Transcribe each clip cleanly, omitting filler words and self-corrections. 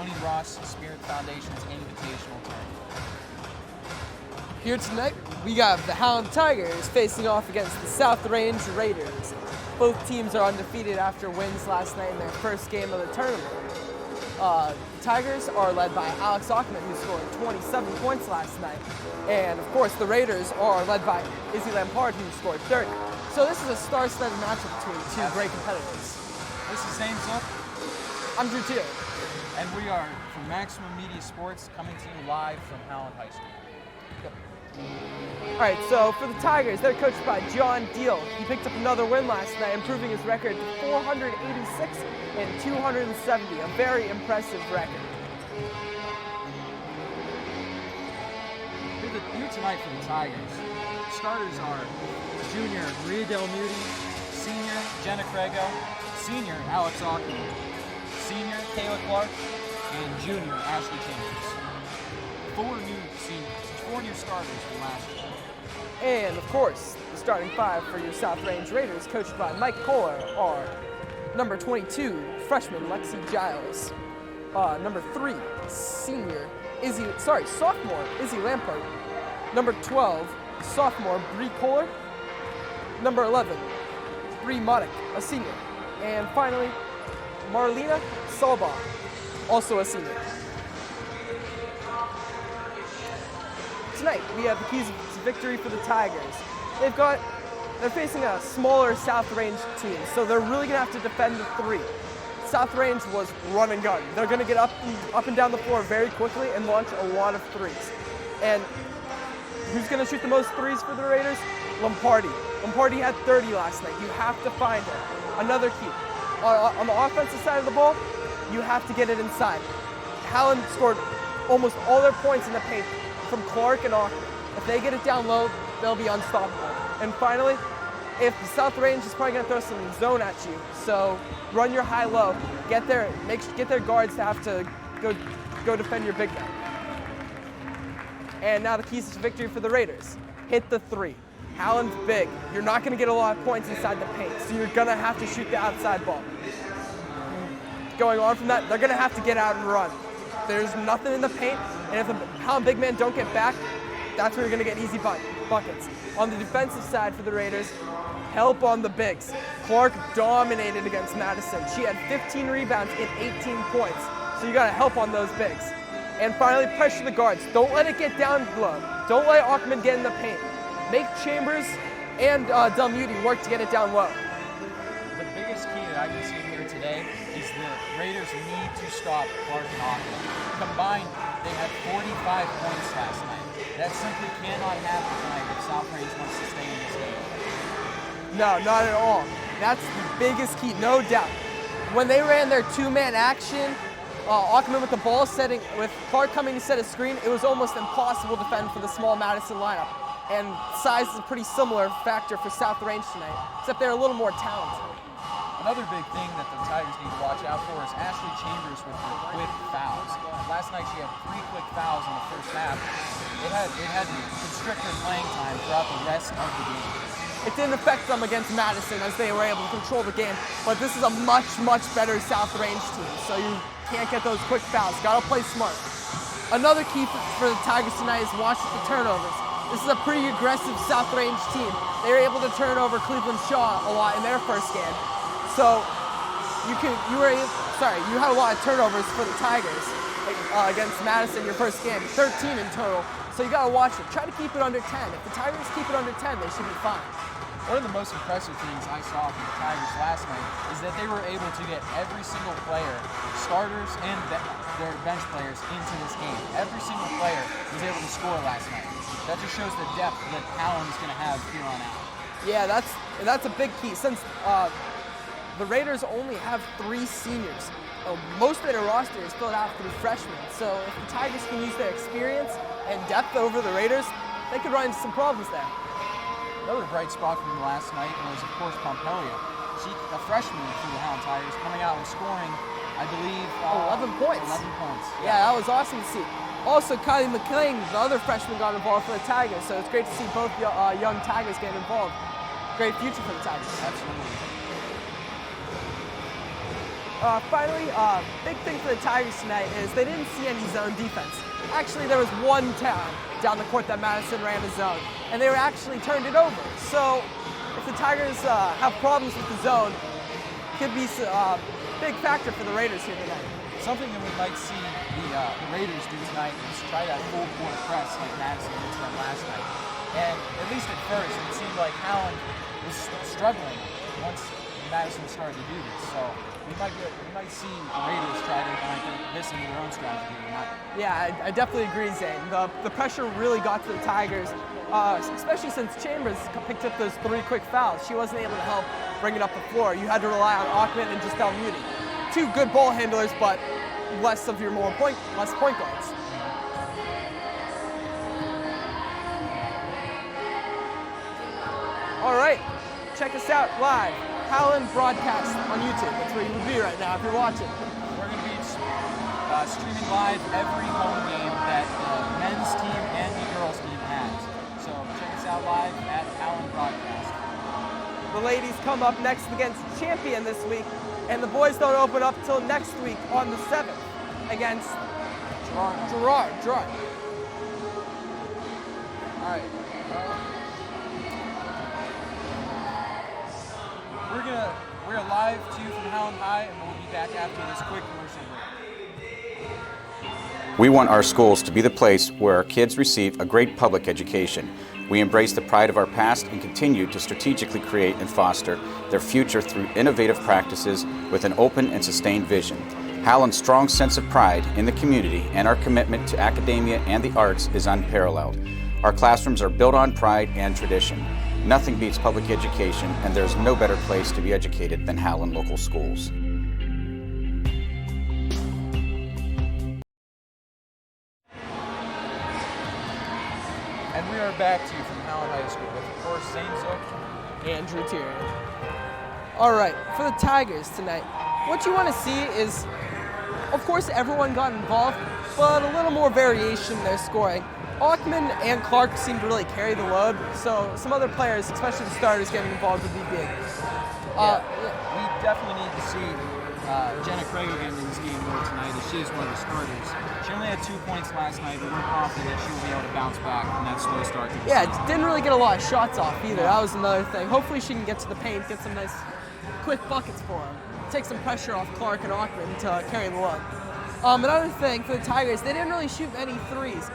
Toni Spirit Foundation's Invitational Tournament. Here tonight, we got the Howland Tigers facing off against the South Range Raiders. Both teams are undefeated after wins last night in their first game of the tournament. The Tigers are led by Alex Ackerman, who scored 27 points last night. And of course, the Raiders are led by Izzy Lampard, who scored 30. So this is a star-studded matchup between two great competitors. This is Zane Zup. I'm Drew Teal. And we are from Maximum Media Sports, coming to you live from Howland High School. All right, so for the Tigers, they're coached by John Deal. He picked up another win last night, improving his record to 486 and 270, a very impressive record. Here tonight for the Tigers, starters are junior Maria Del Muti, senior Jenna Crego, senior Alex Ackerman, senior Kayla Clark, and junior Ashley Chambers. Four new starters from last year. And of course, the starting five for your South Range Raiders, coached by Mike Kohler, are number 22, freshman Lexi Giles, number 3, sophomore Izzy Lampard, number 12, sophomore Bree Kohler, number 11, Bree Modick, a senior, and finally, Marlena Salba, also a senior. Tonight, we have the keys to victory for the Tigers. They're facing a smaller South Range team, so they're really gonna have to defend the three. South Range was run and gun. They're gonna get up and down the floor very quickly and launch a lot of threes. And who's gonna shoot the most threes for the Raiders? Lombardi. Lombardi had 30 last night. You have to find her. Another key. On the offensive side of the ball, you have to get it inside. Howland scored almost all their points in the paint from Clark and Ackerman. If they get it down low, they'll be unstoppable. And finally, if the South Range is probably gonna throw some zone at you, so run your high-low, get their guards to have to go defend your big man. And now the keys to victory for the Raiders. Hit the three. Howland's big. You're not gonna get a lot of points inside the paint, so you're gonna have to shoot the outside ball. Going on from that, they're gonna have to get out and run. There's nothing in the paint, and if the Howland big man don't get back, that's where you're gonna get easy buckets. On the defensive side for the Raiders, help on the bigs. Clark dominated against Madison. She had 15 rebounds and 18 points, so you gotta help on those bigs. And finally, pressure the guards. Don't let it get down low. Don't let Ackerman get in the paint. Make Chambers and Del Muti work to get it down low. The biggest key that I can see here today is the Raiders need to stop Clark and Ackerman. Combined, they had 45 points last night. That simply cannot happen tonight if South Range wants to stay in this game. No, not at all. That's the biggest key, no doubt. When they ran their two-man action, Ackerman with the ball setting, with Clark coming to set a screen, it was almost impossible to defend for the small Madison lineup. And size is a pretty similar factor for South Range tonight, except they're a little more talented. Another big thing that the Tigers need to watch out for is Ashley Chambers with her quick fouls. Last night she had 3 quick fouls in the first half. It had to constrict her playing time throughout the rest of the game. It didn't affect them against Madison as they were able to control the game, but this is a much, much better South Range team, so you can't get those quick fouls. Gotta play smart. Another key for the Tigers tonight is watch the turnovers. This is a pretty aggressive South Range team. They were able to turn over Cleveland Shaw a lot in their first game. So you had a lot of turnovers for the Tigers against Madison your first game, 13 in total. So you gotta watch it. Try to keep it under 10. If the Tigers keep it under 10, they should be fine. One of the most impressive things I saw from the Tigers last night is that they were able to get every single player, starters and their bench players, into this game. Every single player was able to score last night. That just shows the depth that Howland is going to have here on out. Yeah, that's a big key. Since the Raiders only have 3 seniors, most of their roster is filled out through freshmen. So if the Tigers can use their experience and depth over the Raiders, they could run into some problems there. Another bright spot from last night was, of course, Pompelia. She, a freshman for the Howland Tigers, coming out and scoring, I believe, 11 points. 11 points. Yeah, that was awesome to see. Also, Kylie McLean, the other freshman, got involved for the Tigers, so it's great to see both young Tigers get involved. Great future for the Tigers. Absolutely. Finally, big thing for the Tigers tonight is they didn't see any zone defense. Actually, there was one time down the court that Madison ran a zone, and they were actually turned it over. So if the Tigers have problems with the zone, could be a big factor for the Raiders here tonight. Something that we might see the Raiders do tonight is try that full court press like Madison did to them last night. And at least at first, it seemed like Howland was struggling once Madison started to do this. So we might see the Raiders try to implement this into their own strategy tonight. Yeah, I definitely agree, Zane. The pressure really got to the Tigers, especially since Chambers picked up those 3 quick fouls. She wasn't able to help bring it up the floor. You had to rely on Ackman and Giselle Mooney. 2 good ball handlers, but less point guards. All right, check us out live. Howland broadcast on YouTube. That's where you would be right now if you're watching. We're going to be streaming live every home game that the men's team and the girls team has. So check us out live at Howland Broadcast. The ladies come up next against Champion this week, and the boys don't open up until next week on the 7th against Gerard. All right. We're live to you from Howland High, and we'll be back after this quick commercial break. We want our schools to be the place where our kids receive a great public education. We embrace the pride of our past and continue to strategically create and foster their future through innovative practices with an open and sustained vision. Howland's strong sense of pride in the community and our commitment to academia and the arts is unparalleled. Our classrooms are built on pride and tradition. Nothing beats public education, and there's no better place to be educated than Howland local schools. And we are back to you from Howland High School with, of course, Zane Zook and Drew Tyrion. All right, for the Tigers tonight, what you want to see is, of course, everyone got involved, but a little more variation in their scoring. Ackman and Clark seem to really carry the load, so some other players, especially the starters, getting involved would be big. We definitely need to see Jenna Craig again in this game more tonight, as she is one of the starters. She only had 2 points last night, but we're confident that she will be able to bounce back from that slow start to the season. Didn't really get a lot of shots off either. That was another thing. Hopefully she can get to the paint, get some nice quick buckets for him. Take some pressure off Clark and Ackman to carry the load. Another thing for the Tigers, they didn't really shoot any threes.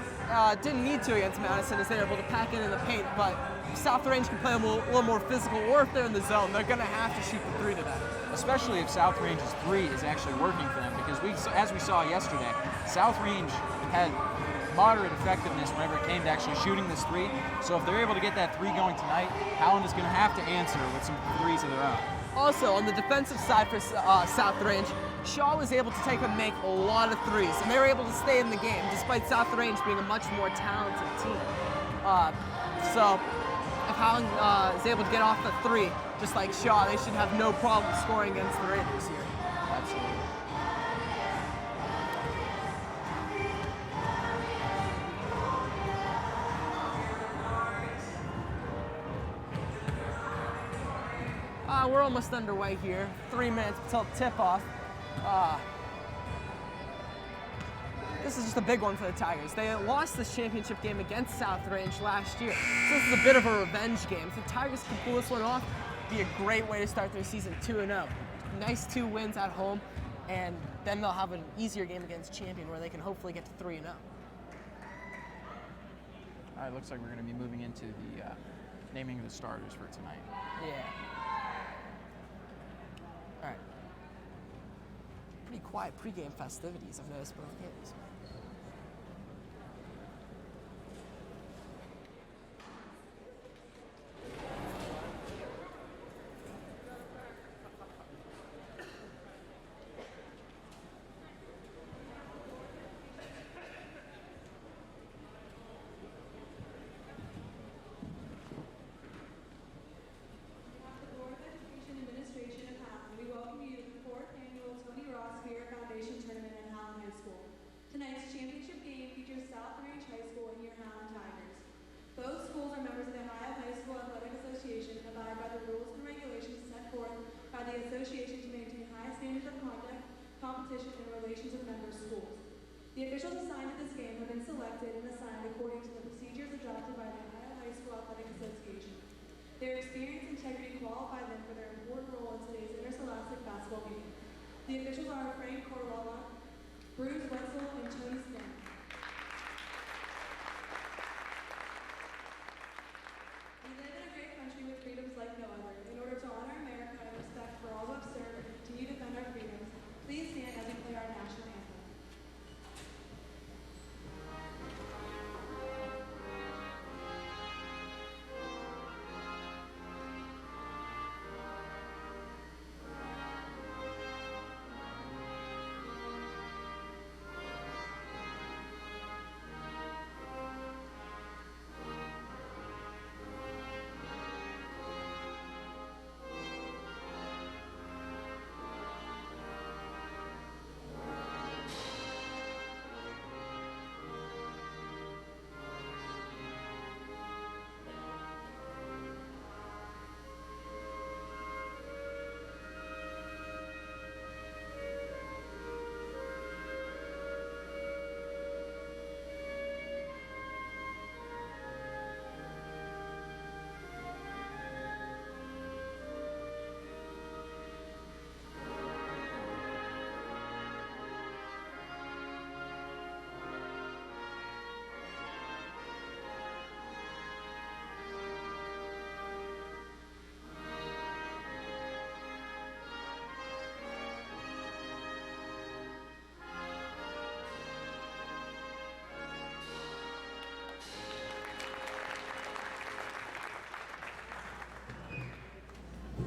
Didn't need to against Madison as they were able to pack it in the paint, but if South Range can play a little more physical, or if they're in the zone, they're going to have to shoot the 3 today. Especially if South Range's 3 is actually working for them, because as we saw yesterday, South Range had moderate effectiveness whenever it came to actually shooting this 3. So if they're able to get that 3 going tonight, Howland is going to have to answer with some 3s of their own. Also, on the defensive side for South Range, Shaw was able to take and make a lot of 3s, and they were able to stay in the game, despite South Range being a much more talented team. So if Howland is able to get off the 3, just like Shaw, they should have no problem scoring against the Raiders here. Absolutely. We're almost underway here. 3 minutes until tip-off. This is just a big one for the Tigers. They lost this championship game against South Range last year. So this is a bit of a revenge game. If the Tigers can pull this one off, it'd be a great way to start their season 2-0. Nice 2 wins at home, and then they'll have an easier game against Champion where they can hopefully get to 3-0. All right, looks like we're going to be moving into the naming of the starters for tonight. Yeah. All right. Pretty quiet pregame festivities, I've noticed both games. Toni Tournament at Howland High School. Tonight relations with member schools. The officials assigned to this game have been selected and assigned according to the procedures adopted by the Ohio High School Athletic Association. Their experience and integrity qualify them for their important role in today's interscholastic basketball meeting. The officials are Frank Corlola, Bruce Wetzel, and Toni. We live in a great country with freedoms like no other. In order to honor America and respect for all who have served and continue to defend our freedoms, please stand as we play our national anthem.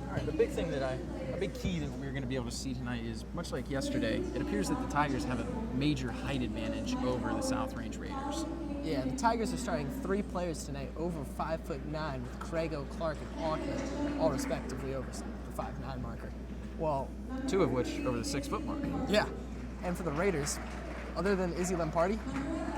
All right, a big key that we're going to be able to see tonight is, much like yesterday, it appears that the Tigers have a major height advantage over the South Range Raiders. Yeah, the Tigers are starting 3 players tonight over 5'9" with Crago, Clark, and Hawkman, all respectively over the 5'9" marker. Well, 2 of which over the 6-foot mark. yeah. And for the Raiders, other than Izzy Lamparty,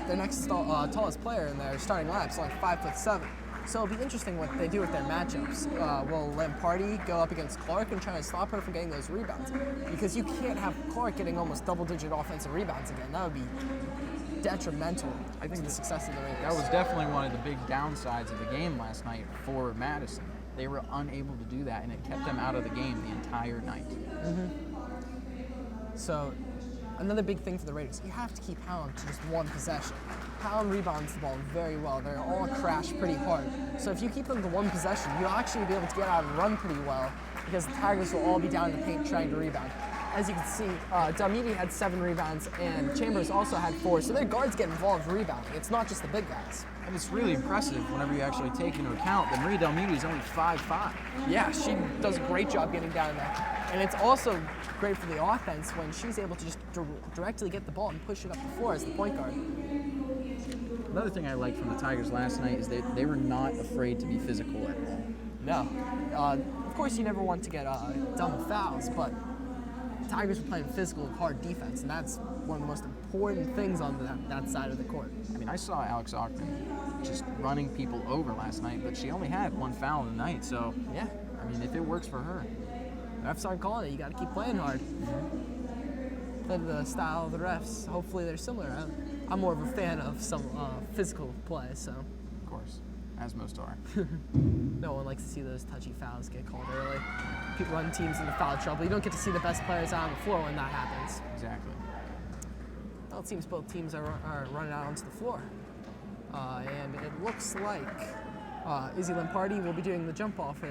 their next tallest player in their starting lineup is only 5'7". So it'll be interesting what they do with their matchups. Will Lamparty go up against Clark and try to stop her from getting those rebounds? Because you can't have Clark getting almost double-digit offensive rebounds again. That would be detrimental to the success of the Raiders. That was definitely one of the big downsides of the game last night for Madison. They were unable to do that, and it kept them out of the game the entire night. So another big thing for the Raiders, you have to keep Howland to just one possession. Howland rebounds the ball very well. They're all crashed pretty hard. So if you keep them to one possession, you'll actually be able to get out and run pretty well because the Tigers will all be down in the paint trying to rebound. As you can see, Dalmidi had 7 rebounds and Chambers also had 4. So their guards get involved rebounding. It's not just the big guys. And it's really impressive whenever you actually take into account that Marie Dalmidi is only 5'5". Yeah, she does a great job getting down there. And it's also great for the offense when she's able to just directly get the ball and push it up the floor as the point guard. Another thing I liked from the Tigers last night is that they were not afraid to be physical at all. No. Of course, you never want to get dumb fouls, but the Tigers were playing physical, hard defense, and that's one of the most important things on that side of the court. I mean, I saw Alex Aukman just running people over last night, but she only had 1 foul in the night, so yeah. I mean, if it works for her. The refs aren't calling it. You got to keep playing hard. Play to the style of the refs. Hopefully they're similar. I'm more of a fan of some physical play, so. Of course, as most are. No one likes to see those touchy fouls get called early. People run teams into foul trouble. You don't get to see the best players out on the floor when that happens. Exactly. Well, it seems both teams are running out onto the floor. And it looks like Izzy Lamparty will be doing the jump ball for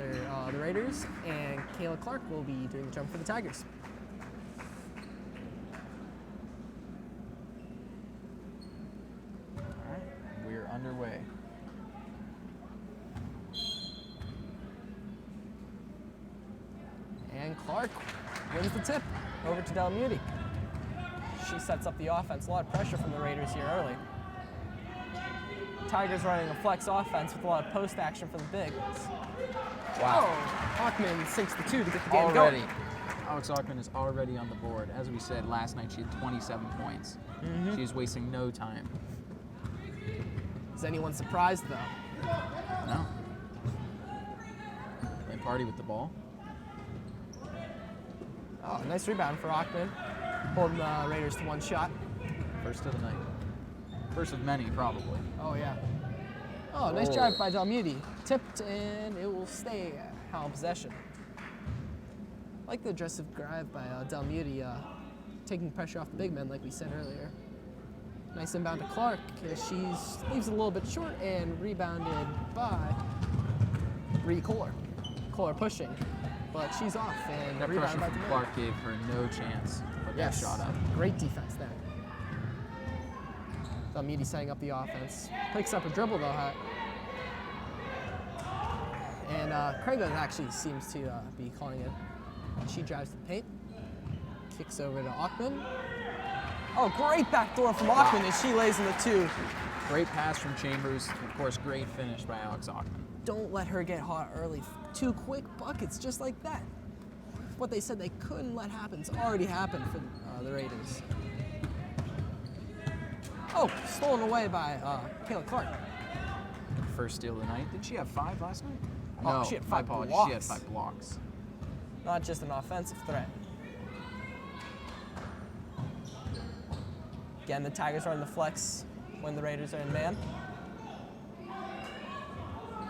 the Raiders, and Kayla Clark will be doing the jump for the Tigers. All right, we're underway. And Clark wins the tip over to Dalmudi. She sets up the offense. A lot of pressure from the Raiders here early. Tigers running a flex offense with a lot of post action from the bigs. Wow. Oh, Hawkman sinks the 2 to get the game Already. going. Alex Aukman is already on the board. As we said last night, she had 27 points. She's wasting no time. Is anyone surprised though? No. Lamparty with the ball. Oh, nice rebound for Hawkman. holding the Raiders to one shot. First of the night. First of many, probably. Oh, yeah. Oh, nice drive by Dalmuti. Tipped, and it will stay Howland possession. I like the aggressive drive by Dalmuti, taking pressure off the big men, like we said earlier. Nice inbound to Clark. She leaves it a little bit short and rebounded by Kohler. Kohler pushing, but she's off and That pressure rebounded by from Dalmuti. Clark gave her no chance to put that shot up. Great defense there. Dalmuti setting up the offense. Picks up a dribble though, and Craigo actually seems to be calling it. She drives to the paint, kicks over to Ackman. Oh, great backdoor from Ackman as she lays in the 2. Great pass from Chambers. Of course, great finish by Alex Ackman. Don't let her get hot early. 2 quick buckets just like that. What they said they couldn't let happen, it's already happened for the Raiders. Oh, stolen away by Kayla Clark. First steal of the night. Did she have 5 last night? Oh, No, she had my 5 apologies. blocks. She had 5 blocks. Not just an offensive threat. Again, the Tigers are in the flex when the Raiders are in man.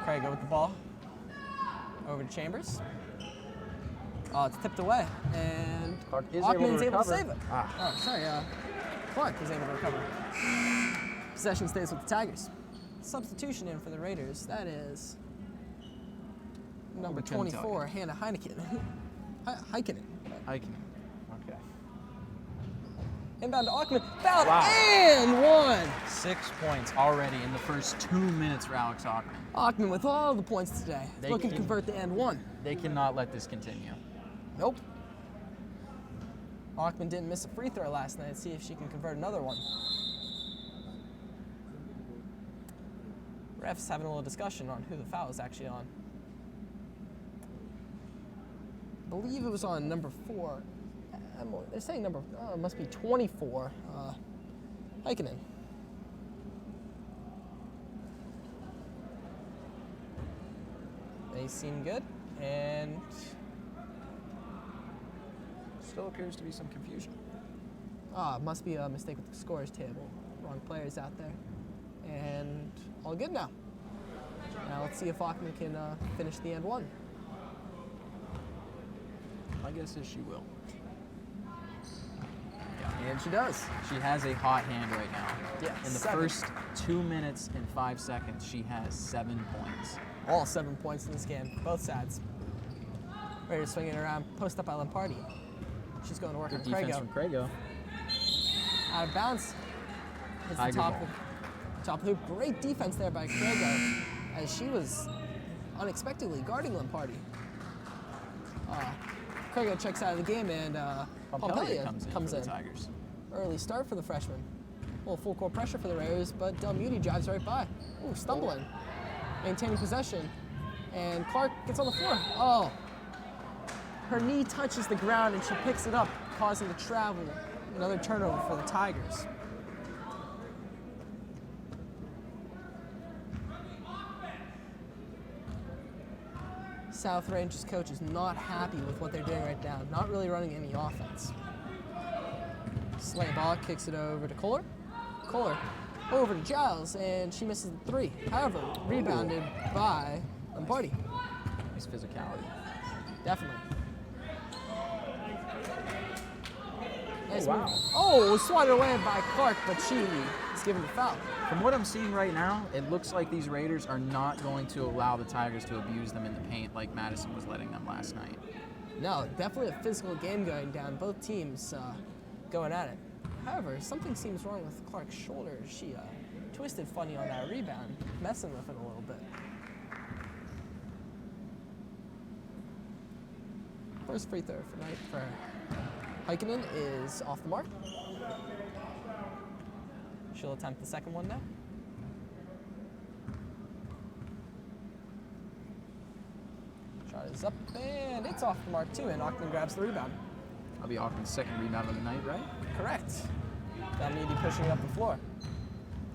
Craigo with the ball. Over to Chambers. Oh, it's tipped away, and Clark is Ackman's able to save recover. it. Ah. Oh, sorry, Clark was able to recover. Possession stays with the Tigers. Substitution in for the Raiders. That is number We couldn't tell 24, Hannah Heikkinen. Heikkinen. Okay. Inbound to Ackman. Foul Wow. and 1. 6 points already in the first 2 minutes for Alex Ackman. Ackman with all the points today. They Looking to can- convert the and 1. They cannot let this continue. Nope. Ackman didn't miss a free throw last night. See if she can convert another one. Refs having a little discussion on who the foul is actually on. I believe it was on number 4. They're saying it must be 24. Heikkinen. They seem good, and Still appears to be some confusion. must be a mistake with the scores table. Wrong players out there. And all good now. Now let's see if Ackman can finish the end 1. My guess is she will. And she does. She has a hot hand right now. Yeah, In the 7. first 2 minutes and 5 seconds, she has 7 points. All 7 points in this game, both sides. Raiders swinging around, post up by Lampardi. She's going to work Good on defense Craigo. from Craigo. Out of bounds. Hits the Tiger top ball. of the hoop. Great defense there by Craigo as she was unexpectedly guarding Lampardi. Craigo checks out of the game and Pompelia comes in in. for the Tigers. Early start for the freshman. A little full court pressure for the Raiders, but Dalmuti drives right by. Ooh, stumbling. Maintaining possession. And Clark gets on the floor. Oh. Her knee touches the ground and she picks it up, causing the travel. Another turnover for the Tigers. South Range's coach is not happy with what they're doing right now. Not really running any offense. Slay ball, kicks it over to Kohler. Kohler over to Giles, and she misses the 3. However, rebounded by Lampardi. Nice physicality. Definitely. Nice wow. move. Oh, it was swatted away by Clark, but she is given the foul. From what I'm seeing right now, it looks like these Raiders are not going to allow the Tigers to abuse them in the paint like Madison was letting them last night. No, definitely a physical game going down. Both teams going at it. However, something seems wrong with Clark's shoulder. She twisted funny on that rebound, messing with it a little bit. First free throw for night for Heikkinen is off the mark. She'll attempt the second one now. Shot is up, and it's off the mark too, and Ackman grabs the rebound. That'll be Ackman's second rebound of the night, right? Correct. Dalmuti pushing up the floor.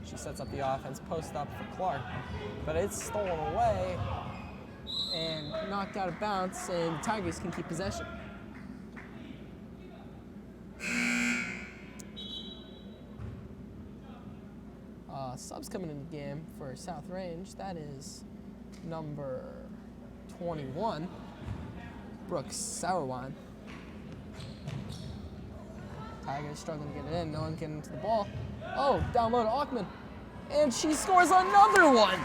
She sets up the offense, post up for Clark, but it's stolen away and knocked out of bounds, and the Tigers can keep possession. Subs coming in the game for South Range. That is number 21, Brooks Sourwine. Tigers struggling to get it in. No one getting into the ball. Oh, down low to Ackman. And she scores another one.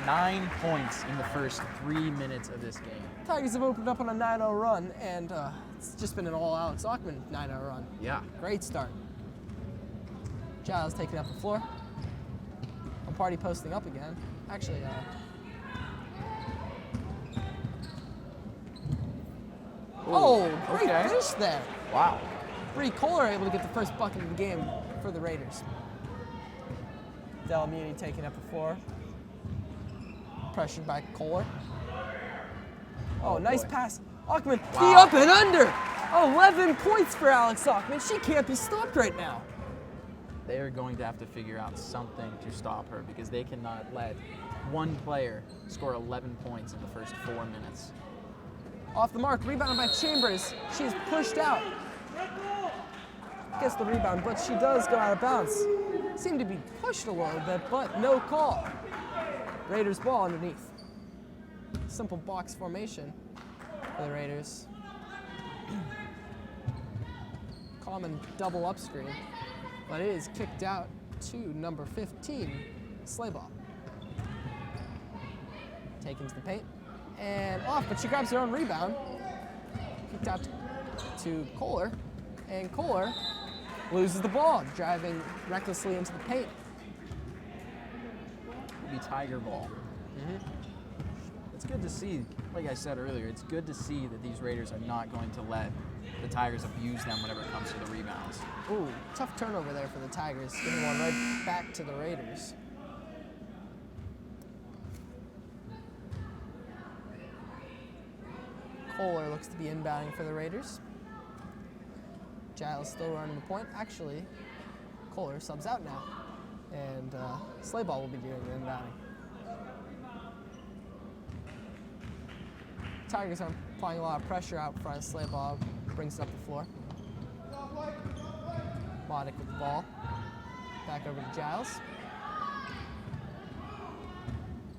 9 points in the first 3 minutes of this game. Tigers have opened up on a 9-0 run, and it's just been an all Alex Ackman 9-0 run. Yeah. Great start. Giles taking up the floor. Party posting up again. Actually, great dish there. Wow. Bree Kohler able to get the first bucket of the game for the Raiders. Del Muni taking up the floor. Pressured by Kohler. Oh, nice pass. Ackman, key up and under. 11 points for Alex Ackman. She can't be stopped right now. They are going to have to figure out something to stop her because they cannot let one player score 11 points in the first 4 minutes. Off the mark, rebounded by Chambers. She's pushed out. Gets the rebound, but she does go out of bounds. Seemed to be pushed a little bit, but no call. Raiders ball underneath. Simple box formation for the Raiders. Common double up screen. But it is kicked out to number 15, Slayball. Taken to the paint and off, but she grabs her own rebound. Kicked out to Kohler, and Kohler loses the ball, driving recklessly into the paint. It'll be Tiger ball. It's good to see, like I said earlier, it's good to see that these Raiders are not going to let the Tigers abuse them whenever it comes to the rebounds. Ooh, tough turnover there for the Tigers, giving one right back to the Raiders. Kohler looks to be inbounding for the Raiders. Giles still running the point. Actually, Kohler subs out now, and Slayball will be doing the inbounding. Tigers are applying a lot of pressure out front. Slayball brings it up the floor. Modic with the ball. Back over to Giles.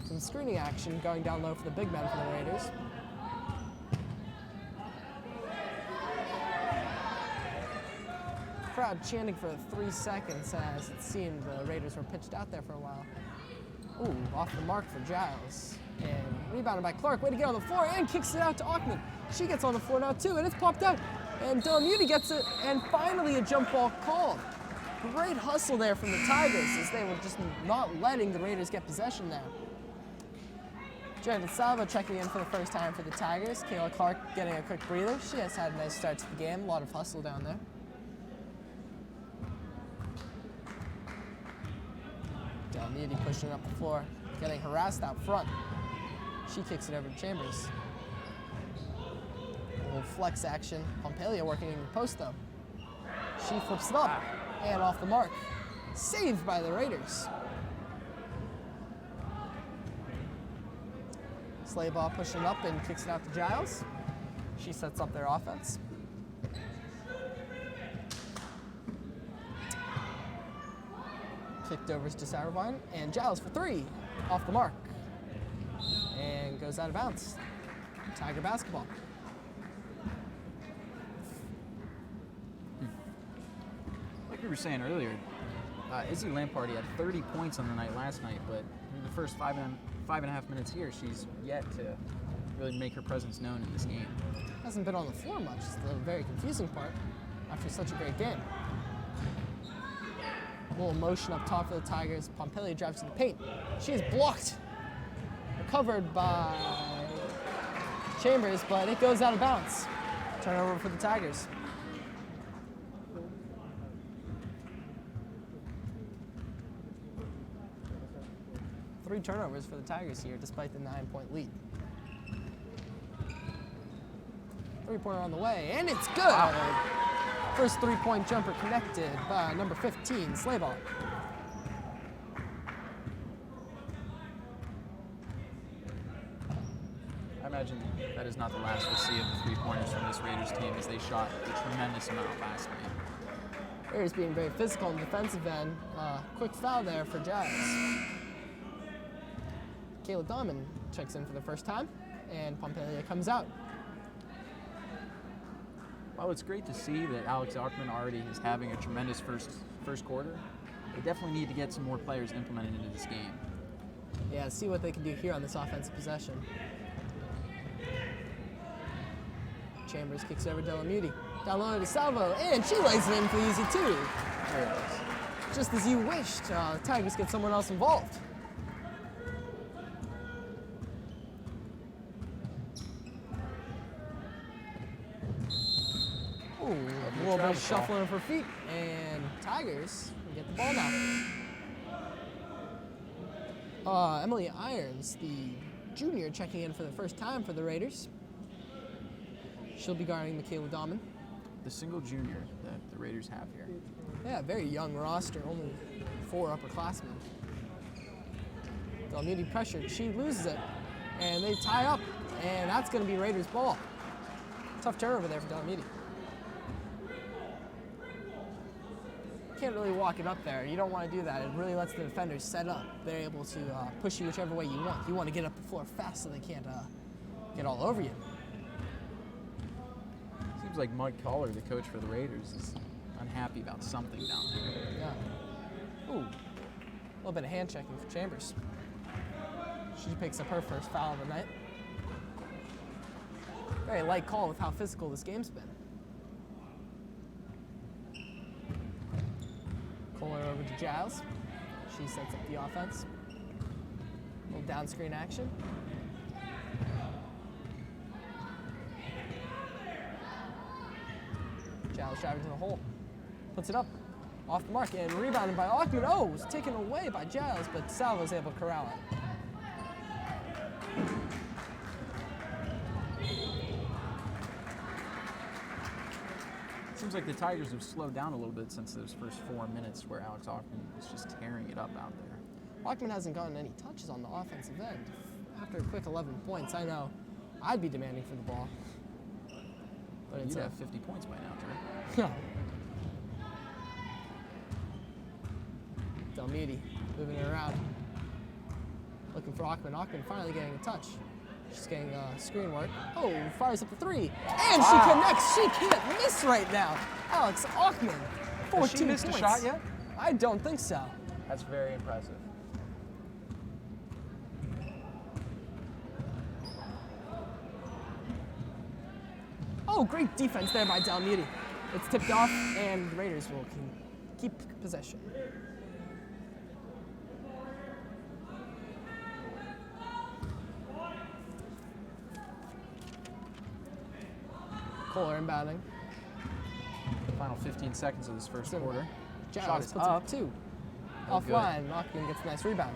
Some screening action going down low for the big men for the Raiders. Crowd chanting for 3 seconds as it seemed the Raiders were pitched out there for a while. Ooh, off the mark for Giles. And rebounded by Clark. Way to get on the floor and kicks it out to Ackman. She gets on the floor now too, and it's popped out. And Delmuti gets it, and finally a jump ball called. Great hustle there from the Tigers as they were just not letting the Raiders get possession there. Jared Salva checking in for the first time for the Tigers. Kayla Clark getting a quick breather. She has had a nice start to the game. A lot of hustle down there. Delmuti pushing up the floor, getting harassed out front. She kicks it over to Chambers. A little flex action. Pompelia working in the post though. She flips it up and off the mark. Saved by the Raiders. Slayball pushing up and kicks it out to Giles. She sets up their offense. Kicked over to Sourwine, and Giles for 3, off the mark. And goes out of bounds. Tiger basketball. Like we were saying earlier, Izzy Lamparty had 30 points on the night last night, but in the first five and a half minutes here, she's yet to really make her presence known in this game. Hasn't been on the floor much. It's the very confusing part after such a great game. A little motion up top for the Tigers. Pompelia drives to the paint. She is blocked. Recovered by Chambers, but it goes out of bounds. Turnover for the Tigers. Three turnovers for the Tigers here, despite the 9-point lead. Three-pointer on the way, and it's good! Wow. First three-point jumper connected by number 15, Slayball. I imagine that is not the last we'll see of the three-pointers from this Raiders team as they shot a tremendous amount last night. Raiders being very physical on the defensive end. Quick foul there for Giles. Caleb Dahman checks in for the first time, and Pompelia comes out. Well, it's great to see that Alex Ackman already is having a tremendous first quarter. They definitely need to get some more players implemented into this game. Yeah, see what they can do here on this offensive possession. Chambers kicks over Delamuti. Down low to Salvo, and she lays it in for the easy two. There it is. Just as you wished, the Tigers get someone else involved. Ooh, a little bit of shuffling of her feet, and Tigers get the ball now. Emily Irons, the junior, checking in for the first time for the Raiders. She'll be guarding Michaela Dahman. The single junior that the Raiders have here. Yeah, very young roster, only 4 upperclassmen. Delamuti pressured, she loses it, and they tie up, and that's going to be Raiders' ball. Tough turnover there for Delamuti. Can't really walk it up there. You don't want to do that. It really lets the defenders set up. They're able to push you whichever way you want. You want to get up the floor fast so they can't get all over you. Seems like Mike Collar, the coach for the Raiders, is unhappy about something down there. Yeah. Ooh, a little bit of hand checking for Chambers. She picks up her first foul of the night. Very light call with how physical this game's been. Kohler over to Giles. She sets up the offense. A little down screen action. Giles driving to the hole. Puts it up. Off the mark and rebounded by Ackman. Oh, it was taken away by Giles, but Salvo's able to corral it. Seems like the Tigers have slowed down a little bit since those first 4 minutes where Alex Ackman was just tearing it up out there. Ackman hasn't gotten any touches on the offensive end. After a quick 11 points, I know I'd be demanding for the ball. But it's You'd have 50 points by now, Trey. Delamuti moving it around. Looking for Ackman. Ackman finally getting a touch. She's getting screen work. Oh, fires up the 3. And she connects. She can't miss right now. Alex Ackman, 14 Has she missed points. a shot yet? I don't think so. That's very impressive. Oh, great defense there by Delamuti. It's tipped off, and the Raiders will keep possession. Kohler inbounding. Final 15 seconds of this first quarter. Shot Giles is puts up. up 2. Oh, good. Offline, Ackman gets a nice rebound.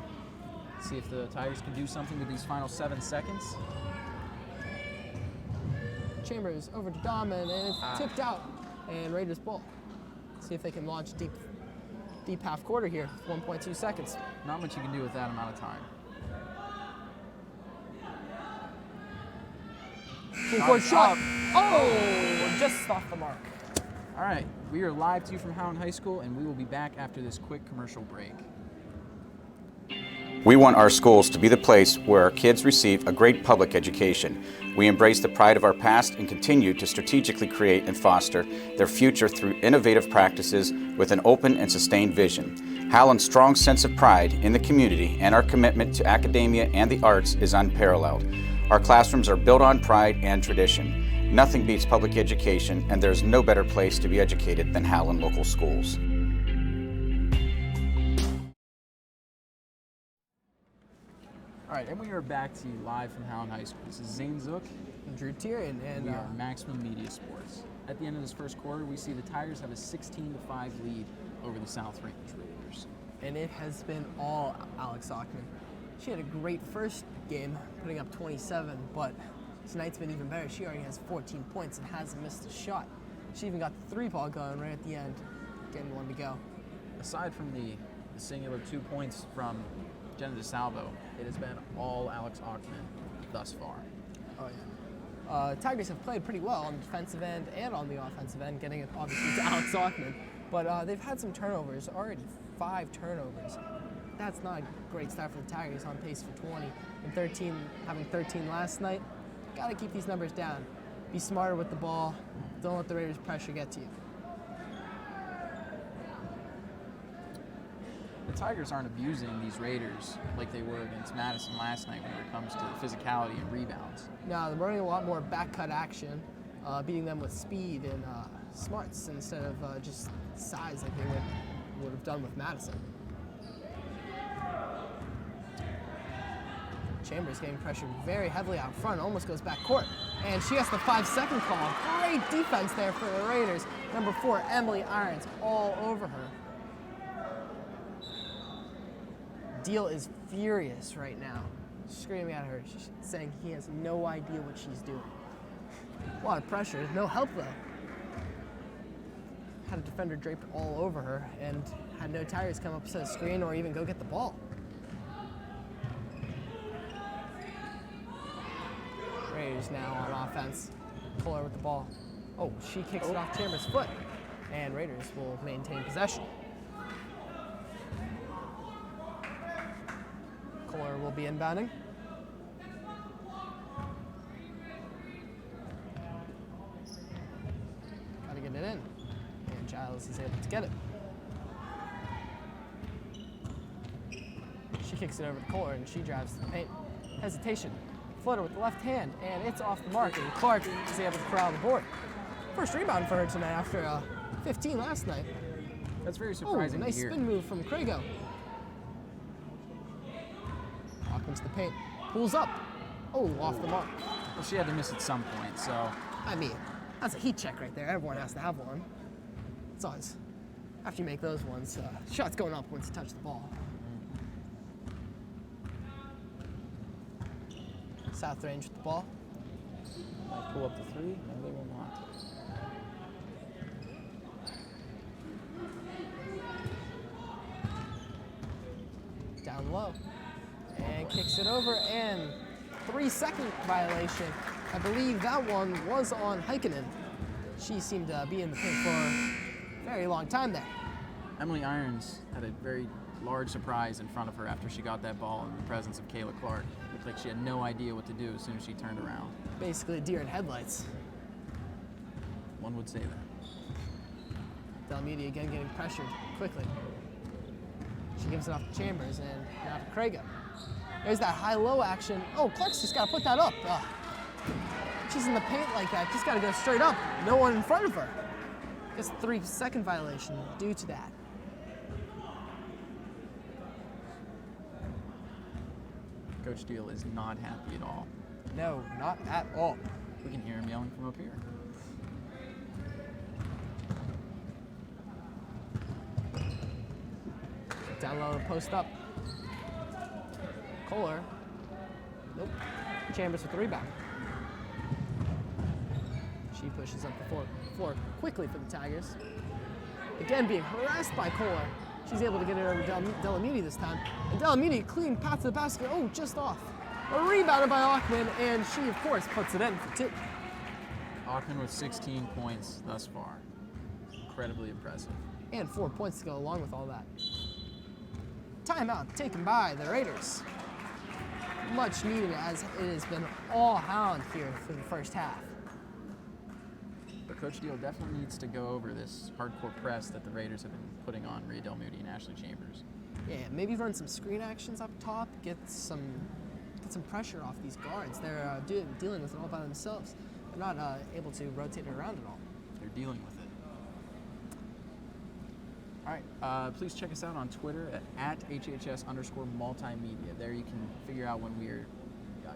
See if the Tigers can do something with these final 7 seconds. Chambers over to Dahman, and it's tipped out. And Raiders ball. See if they can launch deep half quarter here. 1.2 seconds. Not much you can do with that amount of time. Full court shot. Oh, just off the mark. All right, we are live to you from Howland High School, and we will be back after this quick commercial break. We want our schools to be the place where our kids receive a great public education. We embrace the pride of our past and continue to strategically create and foster their future through innovative practices with an open and sustained vision. Howland's strong sense of pride in the community and our commitment to academia and the arts is unparalleled. Our classrooms are built on pride and tradition. Nothing beats public education, and there's no better place to be educated than Howland local schools. All right, and we are back to you live from Howland High School. This is Zane Zook. Drew Tyrion, and We are Maximum Media Sports. At the end of this first quarter, we see the Tigers have a 16-5 lead over the South Range Raiders. and it has been all Alex Ackman. She had a great first game, putting up 27, but tonight's been even better. She already has 14 points and hasn't missed a shot. She even got the 3-ball going right at the end, getting one to go. Aside from the singular 2 points from Jenna DeSalvo, it has been all Alex Ackman thus far. Oh, yeah. Tigers have played pretty well on the defensive end and on the offensive end, getting it obviously to Alex Ackman. But they've had some turnovers, already 5 turnovers. That's not a great start for the Tigers, on pace for 20 and 13, having 13 last night. Got to keep these numbers down. Be smarter with the ball. Don't let the Raiders' pressure get to you. The Tigers aren't abusing these Raiders like they were against Madison last night when it comes to physicality and rebounds. No, they're running a lot more back cut action, beating them with speed and smarts instead of just size like they would have done with Madison. Chambers getting pressured very heavily out front, almost goes back court. And she gets the 5-second call. Great defense there for the Raiders. Number 4, Emily Irons, all over her. Deal is furious right now, screaming at her, saying he has no idea what she's doing. A lot of pressure, no help though. Had a defender draped all over her and had no Tigers come up to the screen or even go get the ball. Raiders now on offense. Kohler with the ball. Oh, she kicks it off Chambers' foot. And Raiders will maintain possession. Kohler will be inbounding. Gotta get it in. And Giles is able to get it. She kicks it over to Kohler and she drives to the paint. Hesitation. Floater with the left hand, and it's off the mark, and Clark is able to corral the board. First rebound for her tonight after 15 last night. That's very surprising nice to hear. spin move from Crago. Walk into the paint, pulls up. Oh, off the mark. Well, she had to miss at some point, so. I mean, that's a heat check right there. Everyone has to have one. It's always, after you make those ones, shots going up once you touch the ball. South range with the ball. Might pull up the 3, no, they will not. Down low. And kicks it over, and 3-second violation. I believe that one was on Heikkinen. She seemed to be in the paint for a very long time there. Emily Irons had a very large surprise in front of her after she got that ball in the presence of Kayla Clark. Looked like she had no idea what to do as soon as she turned around. Basically a deer in headlights. One would say that. Delmedia again getting pressured quickly. She gives it off to Chambers and now to Crago. There's that high-low action. Oh, Clark's just got to put that up. She's in the paint like that. Just got to go straight up. No one in front of her. Just 3-second violation due to that. Coach Deal is not happy at all. No, not at all. We can hear him yelling from up here. Down low, post up. Kohler. Nope. Chambers with the rebound. She pushes up the floor quickly for the Tigers. Again, being harassed by Kohler. She's able to get it over Delamudi this time. And Delamudi, clean path to the basket. Oh, just off. Rebounded by Auckman, and she, of course, puts it in for 2. Auckman with 16 points thus far. Incredibly impressive. And 4 points to go along with all that. Timeout taken by the Raiders. Much needed, as it has been all Howland here for the first half. But Coach Deal definitely needs to go over this hardcore press that the Raiders have been putting on Rhea Delmoody and Ashley Chambers. Yeah, maybe run some screen actions up top, get some pressure off these guards. They're dealing with it all by themselves. They're not able to rotate it around at all. They're dealing with it. All right, please check us out on Twitter at @HHS_multimedia. There you can figure out when we're